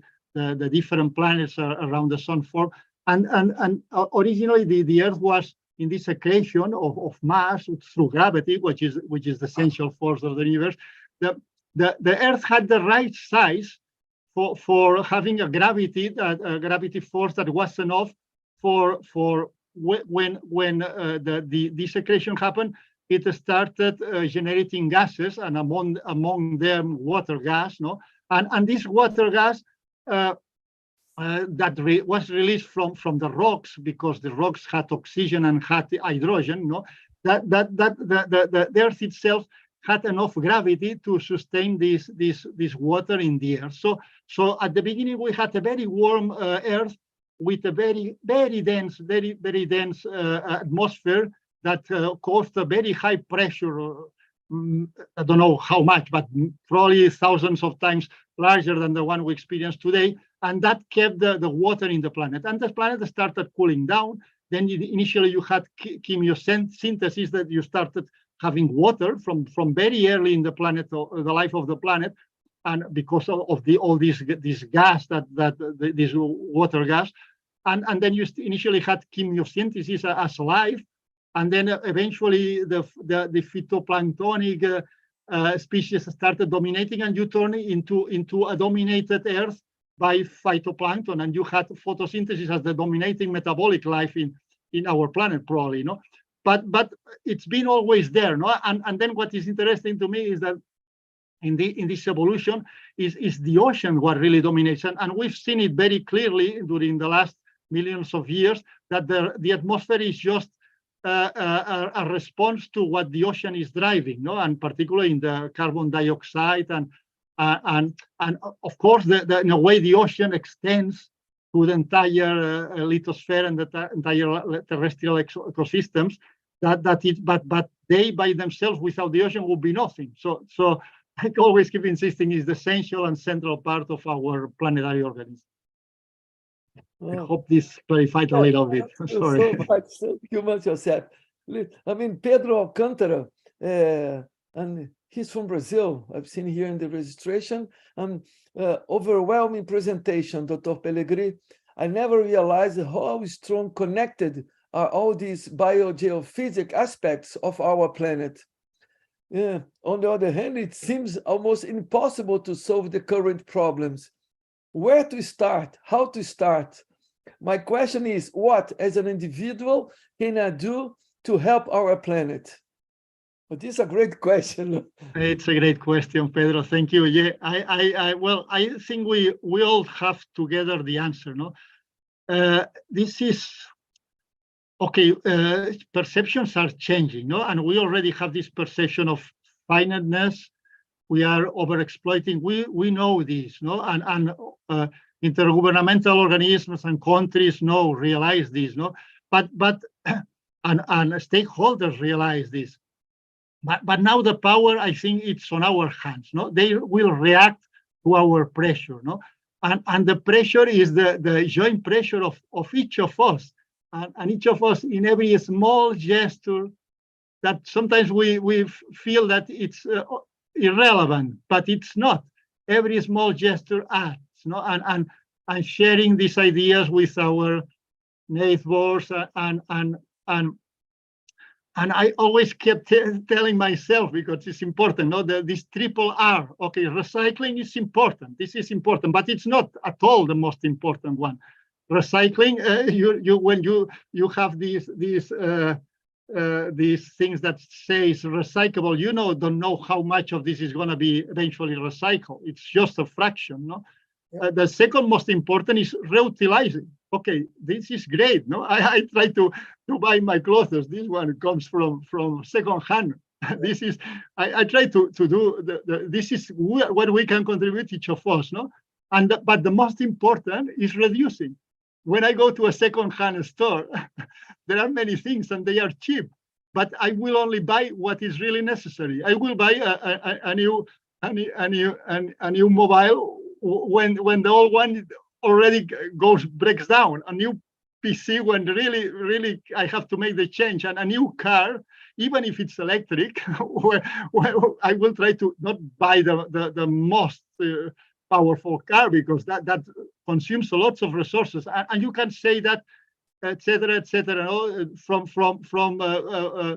different planets around the sun formed. And originally the Earth was in this accretion of mass through gravity, which is the essential force of the universe. The Earth had the right size for having a gravity force that was enough for when this accretion happened. It started generating gases, and among them water gas. No, and this water gas that was released from the rocks, because the rocks had oxygen and had hydrogen. No, the Earth itself had enough gravity to sustain this water in the air. So at the beginning we had a very warm Earth with a very dense atmosphere that caused a very high pressure. I don't know how much, but probably thousands of times larger than the one we experience today. And that kept the water in the planet. And the planet started cooling down. Then initially you had chemosynthesis, that you started having water from very early in the planet, the life of the planet, and because of all this gas, this water gas, and then you initially had chemosynthesis as life, and then eventually the phytoplanktonic species started dominating, and you turn into a dominated Earth by phytoplankton, and you had photosynthesis as the dominating metabolic life in our planet, probably, no? But it's been always there, no? And then what is interesting to me is that in this evolution is the ocean what really dominates, and we've seen it very clearly during the last millions of years, that the atmosphere is just a response to what the ocean is driving, no? And particularly in the carbon dioxide, and of course in a way the ocean extends to the entire lithosphere and the entire terrestrial ecosystems. But they by themselves without the ocean would be nothing. So I always keep insisting is the essential and central part of our planetary organism. I hope this clarified a little bit. Sorry.
Thank you much, Josep. I mean, Pedro Alcântara, and he's from Brazil. I've seen here in the registration. Overwhelming presentation, Dr. Pelegrí. I never realized how strong connected are all these biogeophysic aspects of our planet. On the other hand, it seems almost impossible to solve the current problems. Where to start? How to start? My question is, what, as an individual, can I do to help our planet? But this is a great question.
It's a great question, Pedro. Thank you. Yeah, I think we all have together the answer, no? This is okay. Perceptions are changing, no? And we already have this perception of finiteness. We are overexploiting. We know this, no? And intergovernmental organisms and countries realize this, no? But and stakeholders realize this. But now the power, I think, it's on our hands. No, they will react to our pressure. No, and the pressure is the joint pressure of each of us, and each of us in every small gesture that sometimes we feel that it's irrelevant, but it's not. Every small gesture adds. No, and sharing these ideas with our neighbors and I always kept telling myself, because it's important, no, this triple R. Okay, recycling is important. This is important, but it's not at all the most important one. Recycling, when you have these things that says recyclable, don't know how much of this is going to be eventually recycled. It's just a fraction, no. The second most important is reutilizing. Okay, this is great. No, I try to buy my clothes. This one comes from second hand. This is I try to do this is what we can contribute, each of us. No, but the most important is reducing. When I go to a second hand store, there are many things and they are cheap, but I will only buy what is really necessary. I will buy a new mobile when the old one already breaks down. A new PC when really I have to make the change, and a new car, even if it's electric, where I will try to not buy the most powerful car, because that consumes a lot of resources, and you can say that, etc., from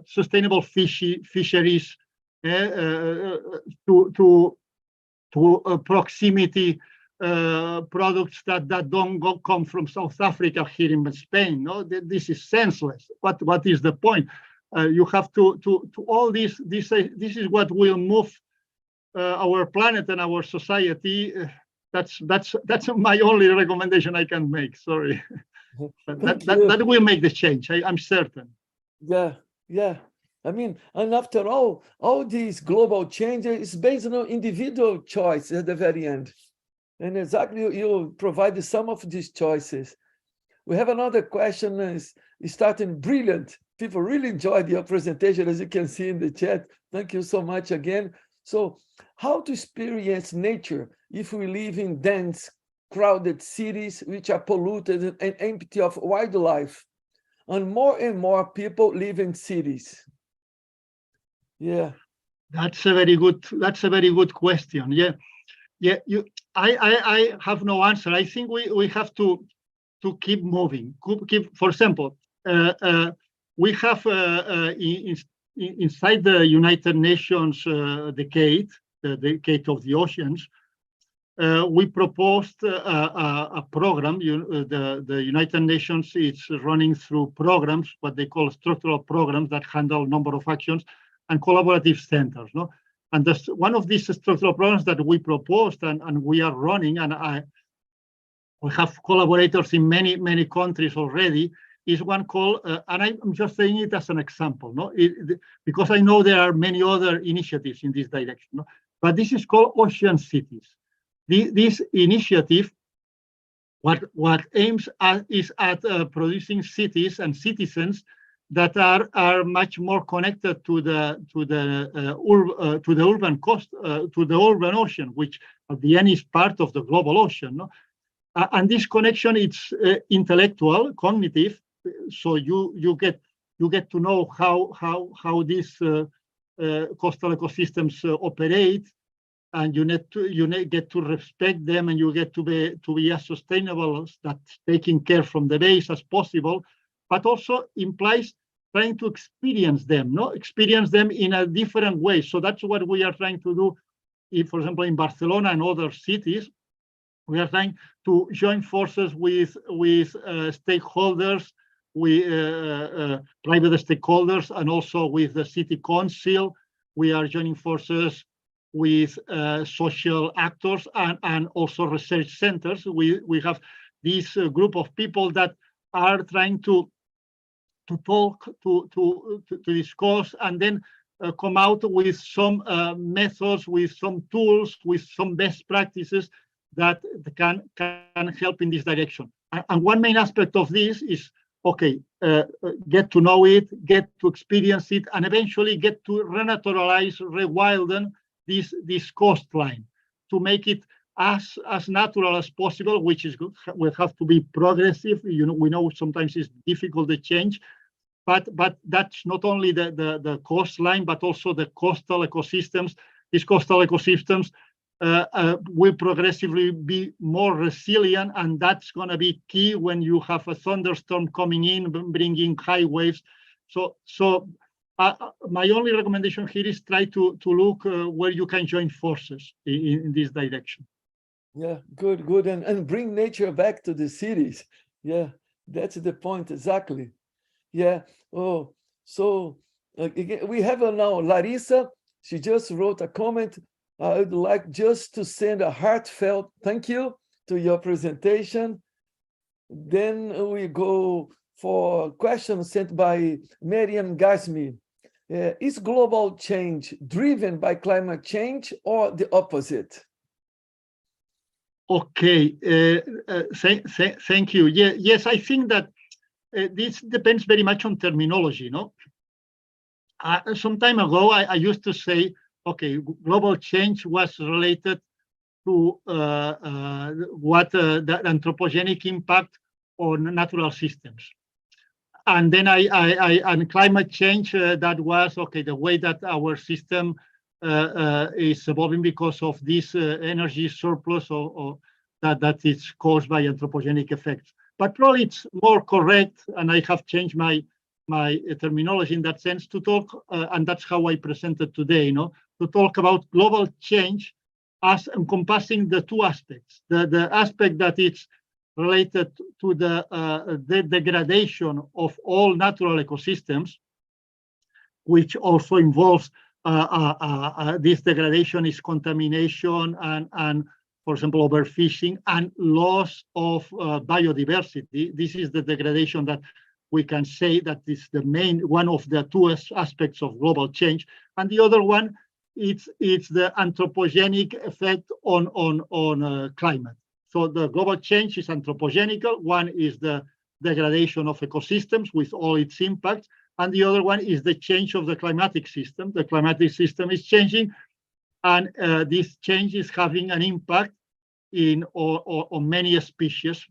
sustainable fisheries to proximity products that don't come from South Africa here in Spain. No, this is senseless. What is the point? You have to all this. This is what will move our planet and our society. That's my only recommendation I can make. Sorry, but that will make the change. I'm certain.
Yeah. I mean, and after all these global changes is based on individual choice at the very end. And exactly, you provided some of these choices. We have another question, is starting brilliant. People really enjoyed your presentation, as you can see in the chat. Thank you so much again. So, how to experience nature if we live in dense, crowded cities which are polluted and empty of wildlife, and more people live in cities? Yeah,
that's a very good question. Yeah. I have no answer. I think we have to keep moving. For example, we have inside the United Nations decade, the decade of the oceans. We proposed a program. The United Nations is running through programs, what they call structural programs, that handle a number of actions, and collaborative centers. No, and that's one of these structural programs that we proposed and we are running, and we have collaborators in many countries already. Is one called, and I'm just saying it as an example, no, because I know there are many other initiatives in this direction. No? But this is called Ocean Cities. This initiative, what aims at is at producing cities and citizens that are much more connected to the urban coast, to the urban ocean, which at the end is part of the global ocean. No? And this connection, it's intellectual, cognitive. So you get to know how these coastal ecosystems operate, and you get to respect them, and you get to be as sustainable as that, taking care from the base as possible, but also implies trying to experience them in a different way. So that's what we are trying to do. For example, in Barcelona and other cities, we are trying to join forces with stakeholders, with private stakeholders, and also with the city council. We are joining forces with social actors and also research centers. We have this group of people that are trying to talk, to discuss, and then come out with some methods, with some tools, with some best practices that can help in this direction. And one main aspect of this is okay, get to know it, get to experience it, and eventually get to renaturalize, rewilden this coastline to make it as natural as possible, which is will have to be progressive. You know, we know sometimes it's difficult to change, but that's not only the coastline, but also the coastal ecosystems. These coastal ecosystems will progressively be more resilient, and that's going to be key when you have a thunderstorm coming in, bringing high waves. So my only recommendation here is try to look where you can join forces in this direction.
Yeah, good, and bring nature back to the cities. Yeah, that's the point exactly. Yeah. Oh, so again, we have now Larissa. She just wrote a comment. I would like just to send a heartfelt thank you to your presentation. Then we go for a question sent by Miriam Gasmi. Is global change driven by climate change or the opposite?
Okay, thank you. Yeah, yes, I think that this depends very much on terminology. No, some time ago I used to say, okay, global change was related to what the anthropogenic impact on natural systems, and then and climate change that was okay the way that our system is evolving because of this energy surplus or that is caused by anthropogenic effects. But probably it's more correct, and I have changed my terminology in that sense to talk, and that's how I presented today, to talk about global change as encompassing the two aspects. The aspect that it's related to the degradation of all natural ecosystems, which also involves this degradation is contamination and for example, overfishing and loss of biodiversity. This is the degradation that we can say that is the main one of the two aspects of global change. And the other one, it's the anthropogenic effect on climate. So the global change is anthropogenic. One is the degradation of ecosystems with all its impacts, and the other one is the change of the climatic system. The climatic system is changing, and this change is having an impact on many species.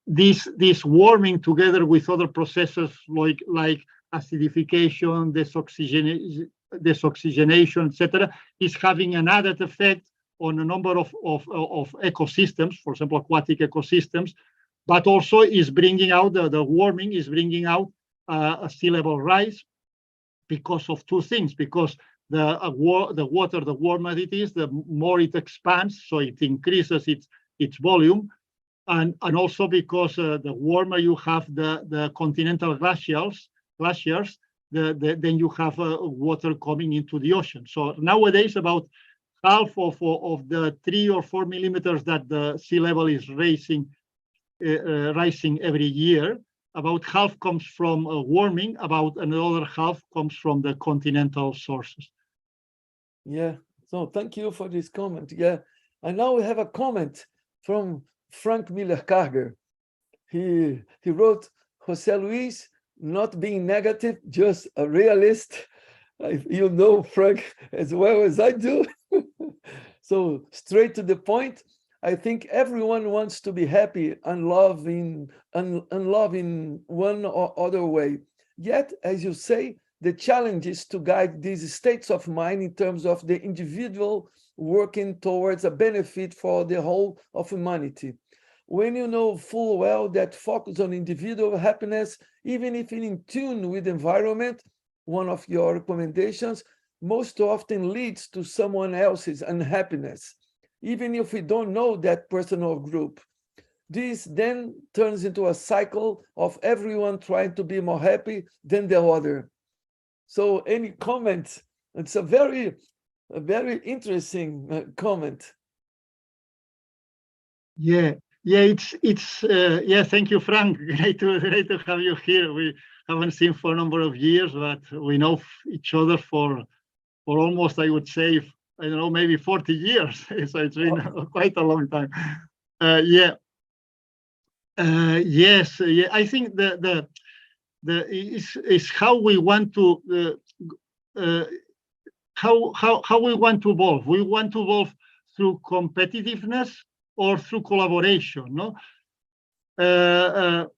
This warming, together with other processes like acidification, desoxygenation, etc., is having an added effect on a number of ecosystems, for example, aquatic ecosystems, but also is bringing out the warming is bringing out a sea level rise because of two things. Because the water, the warmer it is, the more it expands, so it increases its volume, and also because the warmer you have the continental glaciers, then you have water coming into the ocean. So nowadays, about half of the 3 or 4 millimeters that the sea level is rising every year, about half comes from warming, about another half comes from the continental sources.
Yeah, so thank you for this comment. Yeah, and now we have a comment from Frank Miller-Karger. He wrote, José Luis, not being negative, just a realist. You know Frank as well as I do. So straight to the point, I think everyone wants to be happy and love in one or other way. Yet, as you say, the challenge is to guide these states of mind in terms of the individual working towards a benefit for the whole of humanity. When you know full well that focus on individual happiness, even if in tune with the environment, one of your recommendations, most often leads to someone else's unhappiness, even if we don't know that person or group. This then turns into a cycle of everyone trying to be more happy than the other. So any comments? It's a very interesting comment.
Yeah, thank you, Frank. Great to have you here. We haven't seen for a number of years, but we know each other for almost, I would say, I don't know, maybe 40 years. So it's been quite a long time. Yes, yeah, I think the is how we want to how we want to evolve. We want to evolve through competitiveness or through collaboration, no? And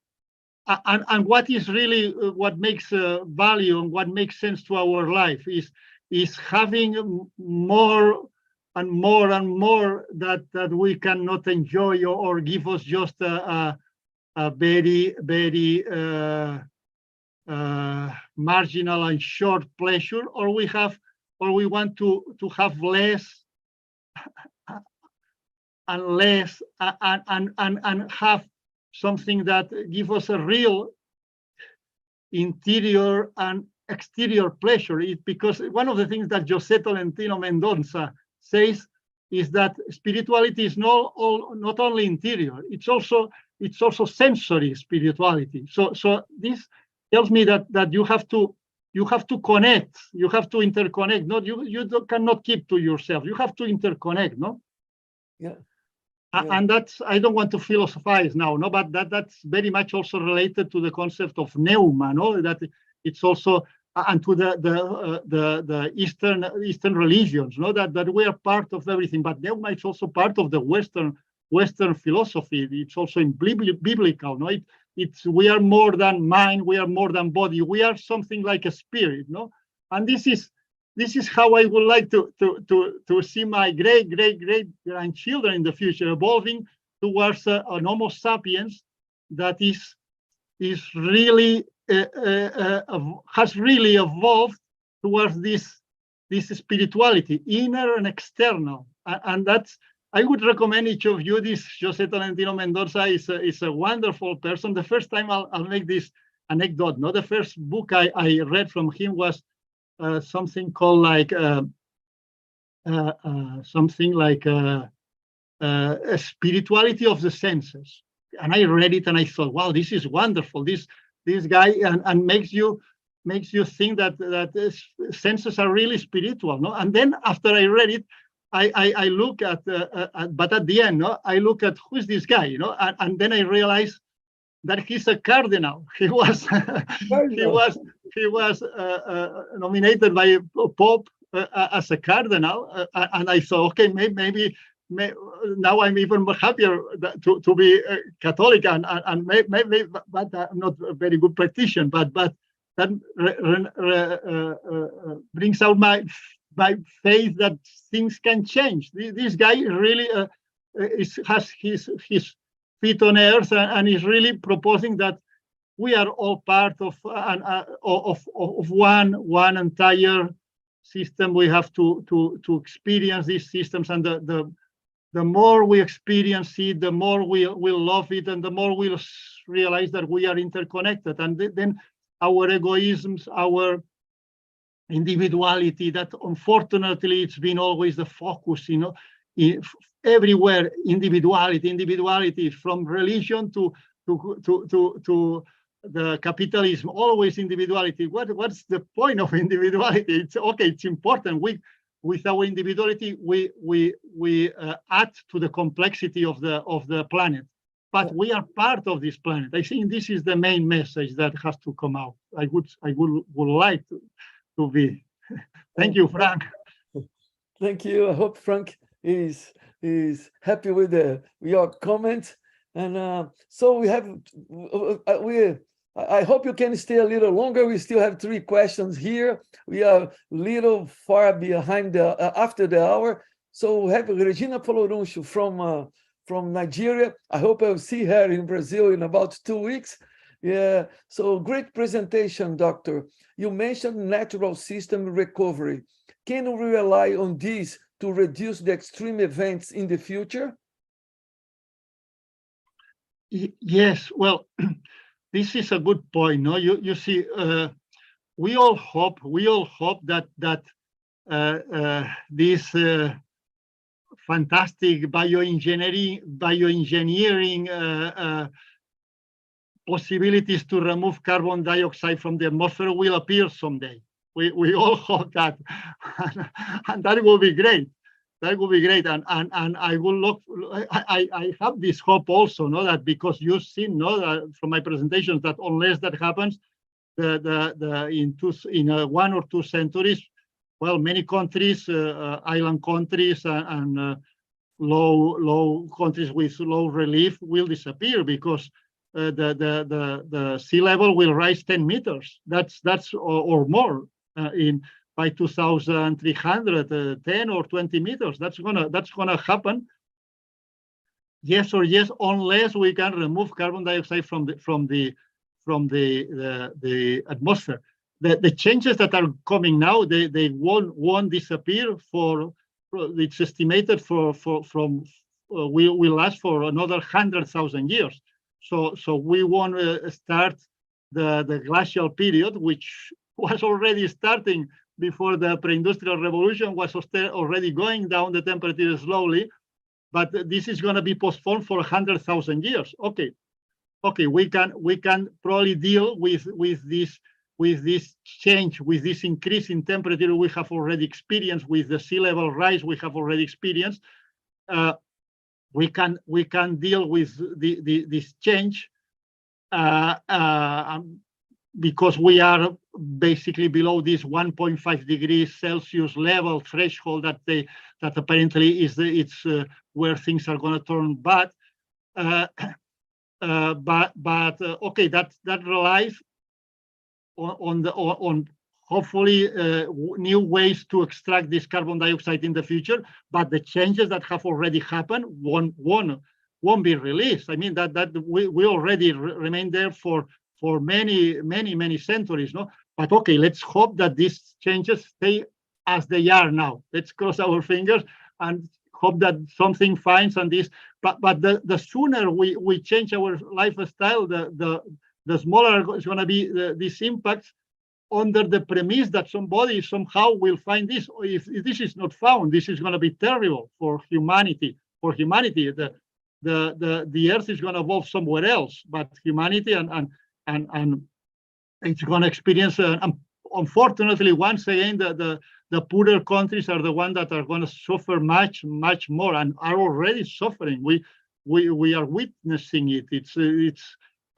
what is really what makes value and what makes sense to our life is having more and more and more that we cannot enjoy or give us just a very marginal and short pleasure, or we want to have less and less and have something that gives us a real interior and exterior pleasure. Because one of the things that José Tolentino Mendoza says is that spirituality is not only interior, it's also sensory spirituality. So this tells me that you have to connect, you have to interconnect. No, you cannot keep to yourself. You have to interconnect, no?
Yeah.
And that's, I don't want to philosophize now, no, but that's very much also related to the concept of pneuma, no, that it's also and to the Eastern religions, no, that we are part of everything. But pneuma is also part of the Western philosophy. It's also in biblical, no. We are more than mind, we are more than body, we are something like a spirit, no. And this is how I would like to see my great grandchildren in the future, evolving towards an Homo sapiens that is really has really evolved towards this spirituality, inner and external. And that's, I would recommend each of you. This José Tolentino Mendoza is a wonderful person. The first time I'll make this anecdote. No, the first book I read from him was something called like something like a spirituality of the senses, and I read it and I thought, wow, this is wonderful. This guy and makes you think that senses are really spiritual, no? And then after I read it, I look at but at the end, no, I look at who is this guy, you know, and then I realize that he's a cardinal. He was he was nominated by Pope as a cardinal, and I thought, okay, maybe now I'm even happier to be Catholic, and maybe, but I'm not a very good practitioner, but that brings out my faith that things can change. This guy really has his feet on earth and is really proposing that we are all part of one entire system. We have to experience these systems, and the more we experience it, the more we'll love it, and the more we'll realize that we are interconnected. And then our egoisms, our individuality, that unfortunately it's been always the focus, you know, everywhere. Individuality from religion to the capitalism, always individuality. What's the point of individuality? It's okay, it's important. With our individuality, we add to the complexity of the planet, but we are part of this planet. I think this is the main message that has to come out. I would like to be. Thank you, Frank.
Thank you. I hope Frank is happy with your comment. And so I hope you can stay a little longer. We still have 3 questions here. We are a little far behind after the hour. So we have Regina Poloruncho from Nigeria. I hope I'll see her in Brazil in about 2 weeks. Yeah, so great presentation, Doctor. You mentioned natural system recovery. Can we rely on this to reduce the extreme events in the future?
Yes, well, this is a good point. No, you see, we all hope that this fantastic bioengineering possibilities to remove carbon dioxide from the atmosphere will appear someday. We all hope that, and that will be great. That would be great, and I will look. I have this hope also, no, that because you've seen, no, that from my presentations, that unless that happens, in 1 or 2 centuries, well, many countries, island countries, and low countries with low relief will disappear because the sea level will rise 10 meters. That's or more by 2300, 10 or 20 meters. That's gonna happen. Yes or yes, unless we can remove carbon dioxide from the atmosphere. The changes that are coming now, they won't disappear for. It's estimated will last for another 100,000 years. So we won't start the glacial period, which was already starting before the pre-industrial revolution, was already going down the temperature slowly, but this is going to be postponed for 100,000 years. Okay, we can probably deal with this change, with this increase in temperature we have already experienced, with the sea level rise we have already experienced. We can deal with this change because we are basically below this 1.5 degrees Celsius level threshold that apparently it's where things are going to turn bad. Okay, that relies on hopefully new ways to extract this carbon dioxide in the future, but the changes that have already happened won't be released. I mean that we already remain there for many centuries, no? But okay, let's hope that these changes stay as they are now. Let's cross our fingers and hope that something finds on this. But the sooner we change our lifestyle, the smaller is going to be these impacts, under the premise that somebody somehow will find this. If this is not found, this is going to be terrible for humanity. For humanity, the Earth is going to evolve somewhere else, but humanity and it's going to experience. Unfortunately, once again, the poorer countries are the ones that are going to suffer much more and are already suffering. We are witnessing it. It's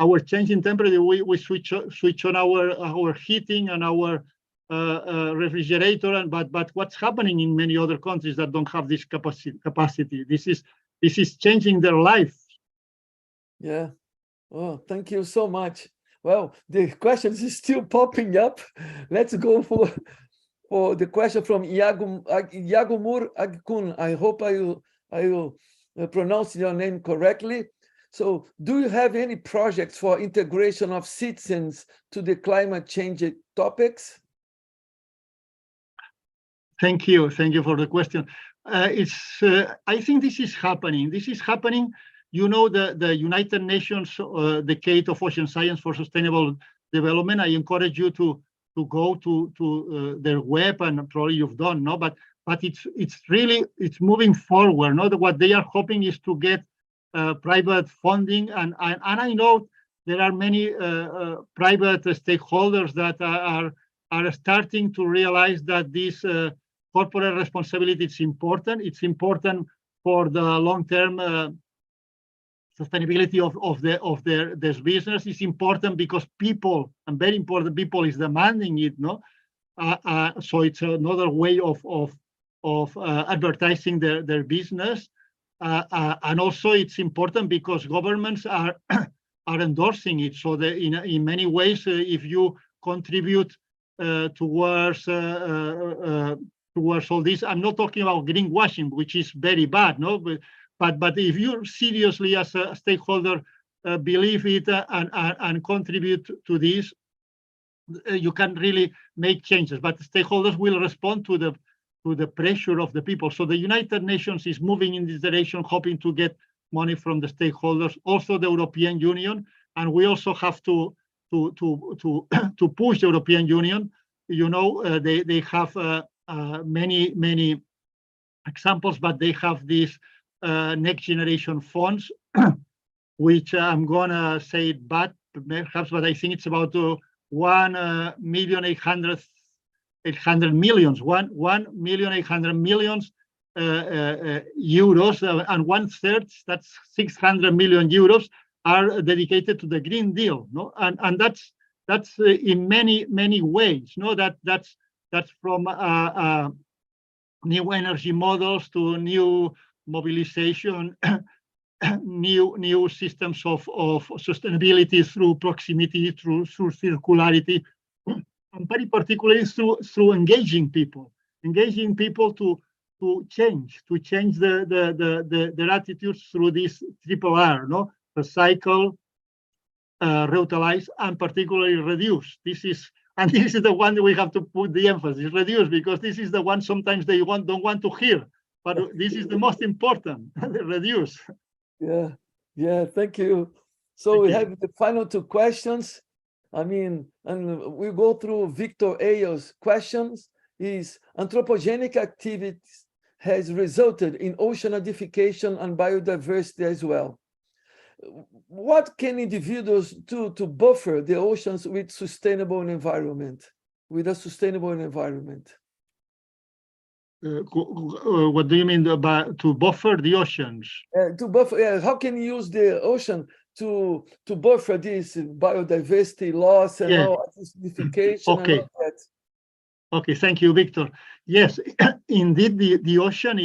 our change in temperature. We switch on our heating and our refrigerator, but what's happening in many other countries that don't have this capacity? This is changing their life.
Yeah. Oh, thank you so much. Well, the questions is still popping up. Let's go for the question from Yagumur Agkun. I hope I will pronounce your name correctly. So, do you have any projects for integration of citizens to the climate change topics?
Thank you for the question. I think this is happening. You know, the United Nations Decade of Ocean Science for Sustainable Development. I encourage you to go to their web, and probably you've done, no? But it's moving forward. No, what they are hoping is to get private funding, and I know there are many private stakeholders that are starting to realize that this corporate responsibility is important. It's important for the long-term sustainability of their business. Is important because people, and very important, people is demanding it, no? So it's another way of advertising their business, and also it's important because governments are endorsing it. So in many ways, if you contribute towards all this, I'm not talking about greenwashing, which is very bad, no? But if you seriously, as a stakeholder, believe it and contribute to this, you can really make changes. But stakeholders will respond to the pressure of the people. So the United Nations is moving in this direction, hoping to get money from the stakeholders. Also, the European Union, and we also have to push the European Union. You know, they have many examples, but they have these next generation funds, which I'm gonna say it bad perhaps, but I think it's about 1,800,000,000 euros, and 1/3, that's 600 million euros, are dedicated to the Green Deal. No, and that's in many ways. No, that's from new energy models to new mobilization, new systems of sustainability through proximity, through circularity, and very particularly through engaging people to change their attitudes through this triple R, no? Recycle, reutilize, and particularly reduce. This is the one that we have to put the emphasis, reduce, because this is the one sometimes they don't want to hear, but this is the most important, reduce.
Yeah, thank you. So we have the final two questions. I mean, and we go through Victor Ayo's questions. Is anthropogenic activities has resulted in ocean acidification and biodiversity as well. What can individuals do to buffer the oceans with a sustainable environment?
What do you mean about to buffer the oceans?
To buffer, how can you use the ocean to buffer this biodiversity loss and all acidification and all that?
Okay, thank you, Victor. Yes, indeed, the ocean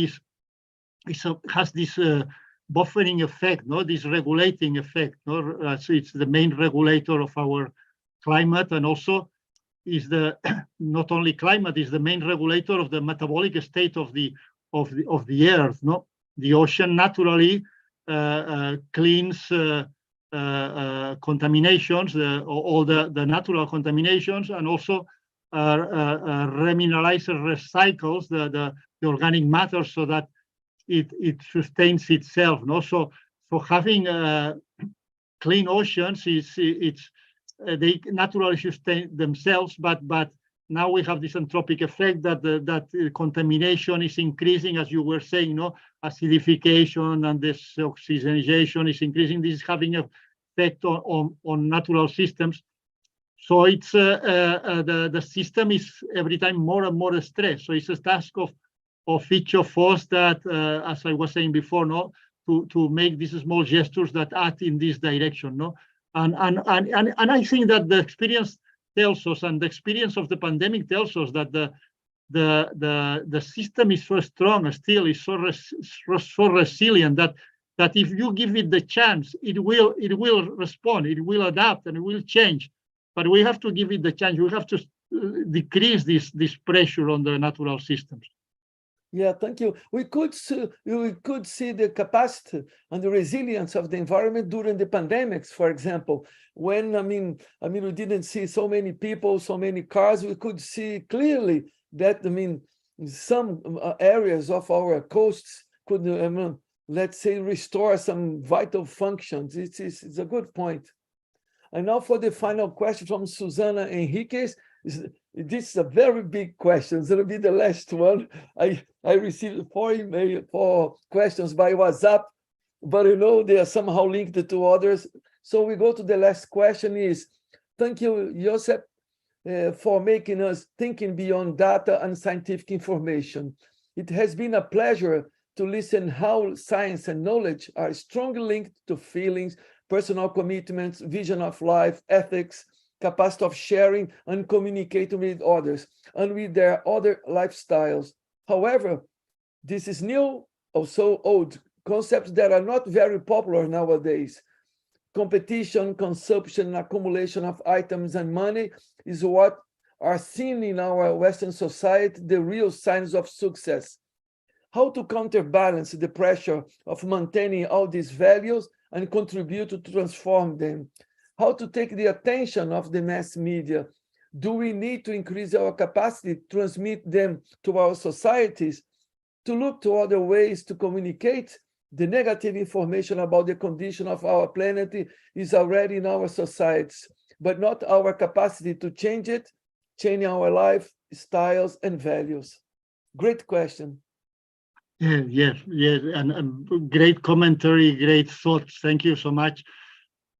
has this buffering effect, no, this regulating effect, no. So it's the main regulator of our climate, and also is not only climate, is the main regulator of the metabolic state of the earth. No, the ocean naturally cleans contaminations, all the natural contaminations, and also remineralizes, recycles the organic matter so that it sustains itself. No, so having clean oceans they naturally sustain themselves, but now we have this anthropic effect that contamination is increasing, as you were saying, no, acidification and this oxygenation is increasing. This is having an effect on natural systems. So it's the system is every time more and more stressed. So it's a task of each of us that, as I was saying before, no, to make these small gestures that act in this direction, no. And I think that the experience tells us, and the experience of the pandemic tells us, that the system is so strong, still is so resilient that if you give it the chance, it will respond, it will adapt, and it will change. But we have to give it the chance. We have to decrease this pressure on the natural systems.
Yeah, thank you. We could see the capacity and the resilience of the environment during the pandemics, for example. When I mean, we didn't see so many people, so many cars. We could see clearly that some areas of our coasts could, let's say, restore some vital functions. It's a good point. And now for the final question from Susana Enriquez. This is a very big question. It's going to be the last one. I received 4 questions by WhatsApp, but they are somehow linked to others. So we go to the last question is, thank you, Josep, for making us thinking beyond data and scientific information. It has been a pleasure to listen how science and knowledge are strongly linked to feelings, personal commitments, vision of life, ethics, capacity of sharing and communicating with others, and with their other lifestyles. However, this is new, also old, concepts that are not very popular nowadays. Competition, consumption, and accumulation of items and money is what are seen in our Western society, the real signs of success. How to counterbalance the pressure of maintaining all these values and contribute to transform them? How to take the attention of the mass media? Do we need to increase our capacity to transmit them to our societies? To look to other ways to communicate? The negative information about the condition of our planet is already in our societies, but not our capacity to change it, change our lifestyles and values. Great question.
Yes, and great commentary, great thoughts. Thank you so much.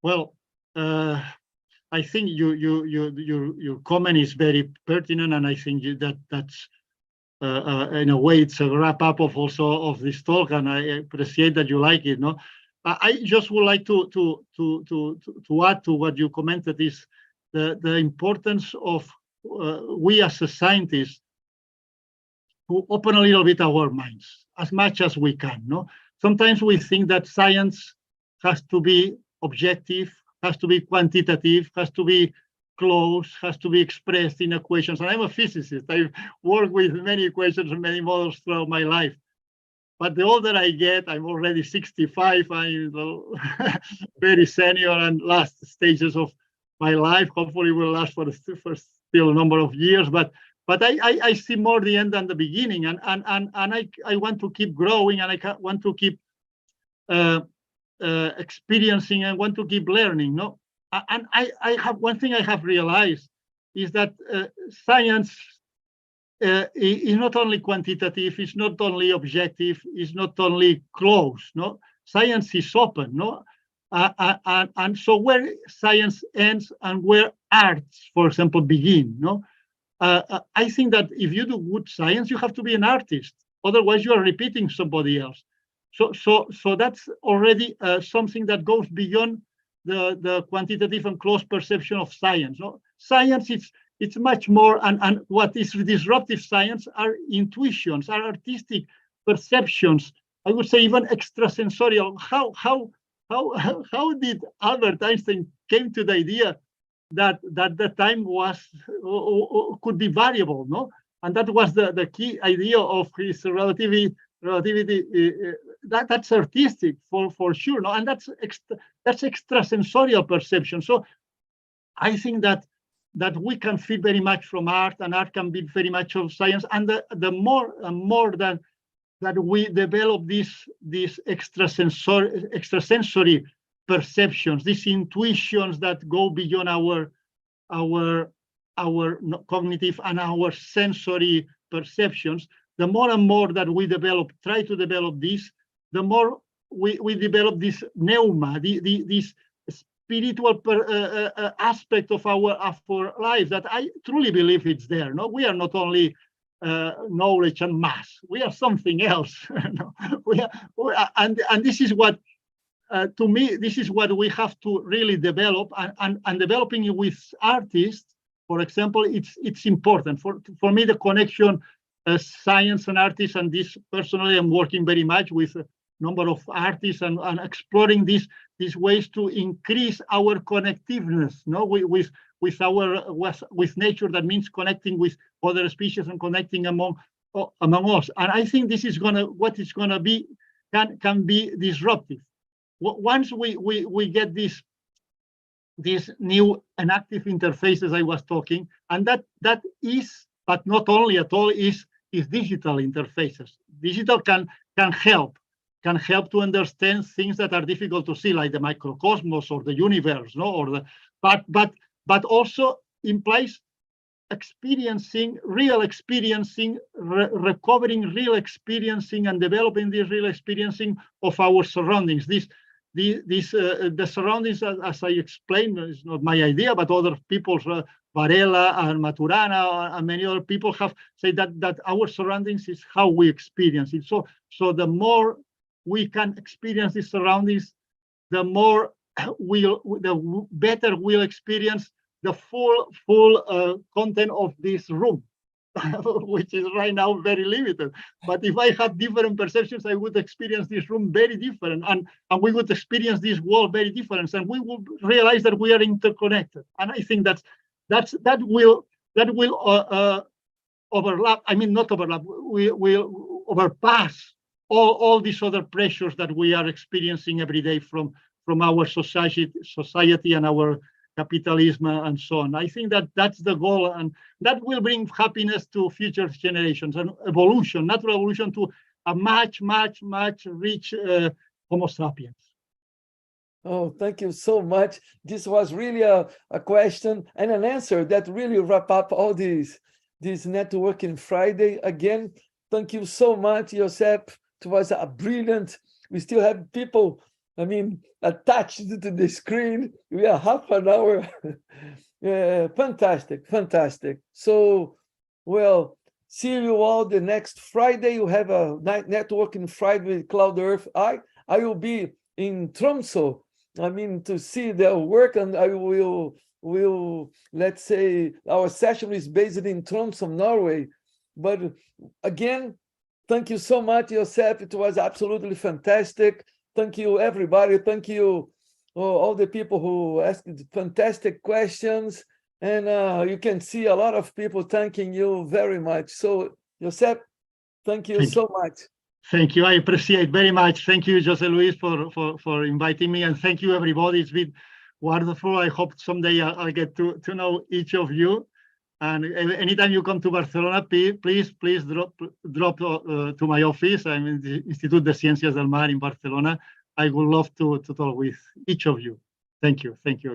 Well, I think your comment is very pertinent, and I think that's in a way, it's a wrap up of also of this talk, and I appreciate that you like it. No, I just would like to add to what you commented is the importance of we as a scientists to open a little bit our minds as much as we can. No, sometimes we think that science has to be objective, has to be quantitative, has to be close, has to be expressed in equations. And I'm a physicist. I've worked with many equations and many models throughout my life. But the older I get, I'm already 65. I'm very senior and last stages of my life. Hopefully will last for still a number of years. But I see more the end than the beginning. And I want to keep growing, and I want to keep experiencing and want to keep learning. No? And I have one thing I have realized is that science is not only quantitative, it's not only objective, it's not only close. No, science is open. No, and so where science ends and where arts, for example, begin. No, I think that if you do good science, you have to be an artist. Otherwise, you are repeating somebody else. So that's already something that goes beyond the quantitative and close perception of science. No? Science, it's much more, and what is disruptive science are intuitions, are artistic perceptions. I would say even extrasensorial. How did Albert Einstein came to the idea that the time was could be variable? No, and that was the key idea of his relativity. That's artistic for sure, no, and that's extrasensorial perception. So I think that we can feel very much from art, and art can be very much of science. And the more and more that we develop these extrasensory perceptions, these intuitions that go beyond our cognitive and our sensory perceptions, the more and more that we try to develop this, the more we develop this pneuma, this spiritual aspect of our life that I truly believe it's there. No, we are not only knowledge and mass. We are something else. No? And this is what, to me, this is what we have to really develop. And developing it with artists, for example, it's important for me. The connection. Science and artists, and this personally, I'm working very much with a number of artists and exploring these ways to increase our connectiveness, no, with nature. That means connecting with other species and connecting among us. And I think this is what it's gonna be can be disruptive. Once we get these new enactive interfaces I was talking, and that is, but not only at all, is digital interfaces. Digital can help to understand things that are difficult to see, like the microcosmos or the universe, no, or but also implies recovering real experiencing and developing this real experiencing of our surroundings. The surroundings, as I explained, is not my idea, but other people's. Varela and Maturana and many other people have said that our surroundings is how we experience it. So the more we can experience these surroundings, the better we'll experience the full content of this room, which is right now very limited. But if I had different perceptions, I would experience this room very different, and we would experience this world very different, and we would realize that we are interconnected. And I think that will overlap. I mean, not overlap. We will overpass all these other pressures that we are experiencing every day from our society and our capitalism and so on. I think that's the goal, and that will bring happiness to future generations and evolution, natural evolution, to a much rich Homo sapiens.
Oh, thank you so much. This was really a question and an answer that really wrap up all this Networking Friday. Again, thank you so much, Josep. It was a brilliant. We still have people, I mean, attached to the screen. We are half an hour. Fantastic. So, well, See you all the next Friday. You have a networking Friday with Cloud Earth. I will be in Tromsø. I mean, to see their work, and I will let's say our session is based in Tromsø, Norway. But again, thank you so much, Josep. It was absolutely fantastic. Thank you, everybody. Thank you, all the people who asked fantastic questions. And you can see a lot of people thanking you very much. So, Josep, thank you so much.
Thank you. I appreciate very much. Thank you, Jose Luis, for inviting me. And thank you, everybody. It's been wonderful. I hope someday I'll get to know each of you. And anytime you come to Barcelona, please drop to my office. I'm in the Institut de Ciències del Mar in Barcelona. I would love to talk with each of you. Thank you. Thank you again.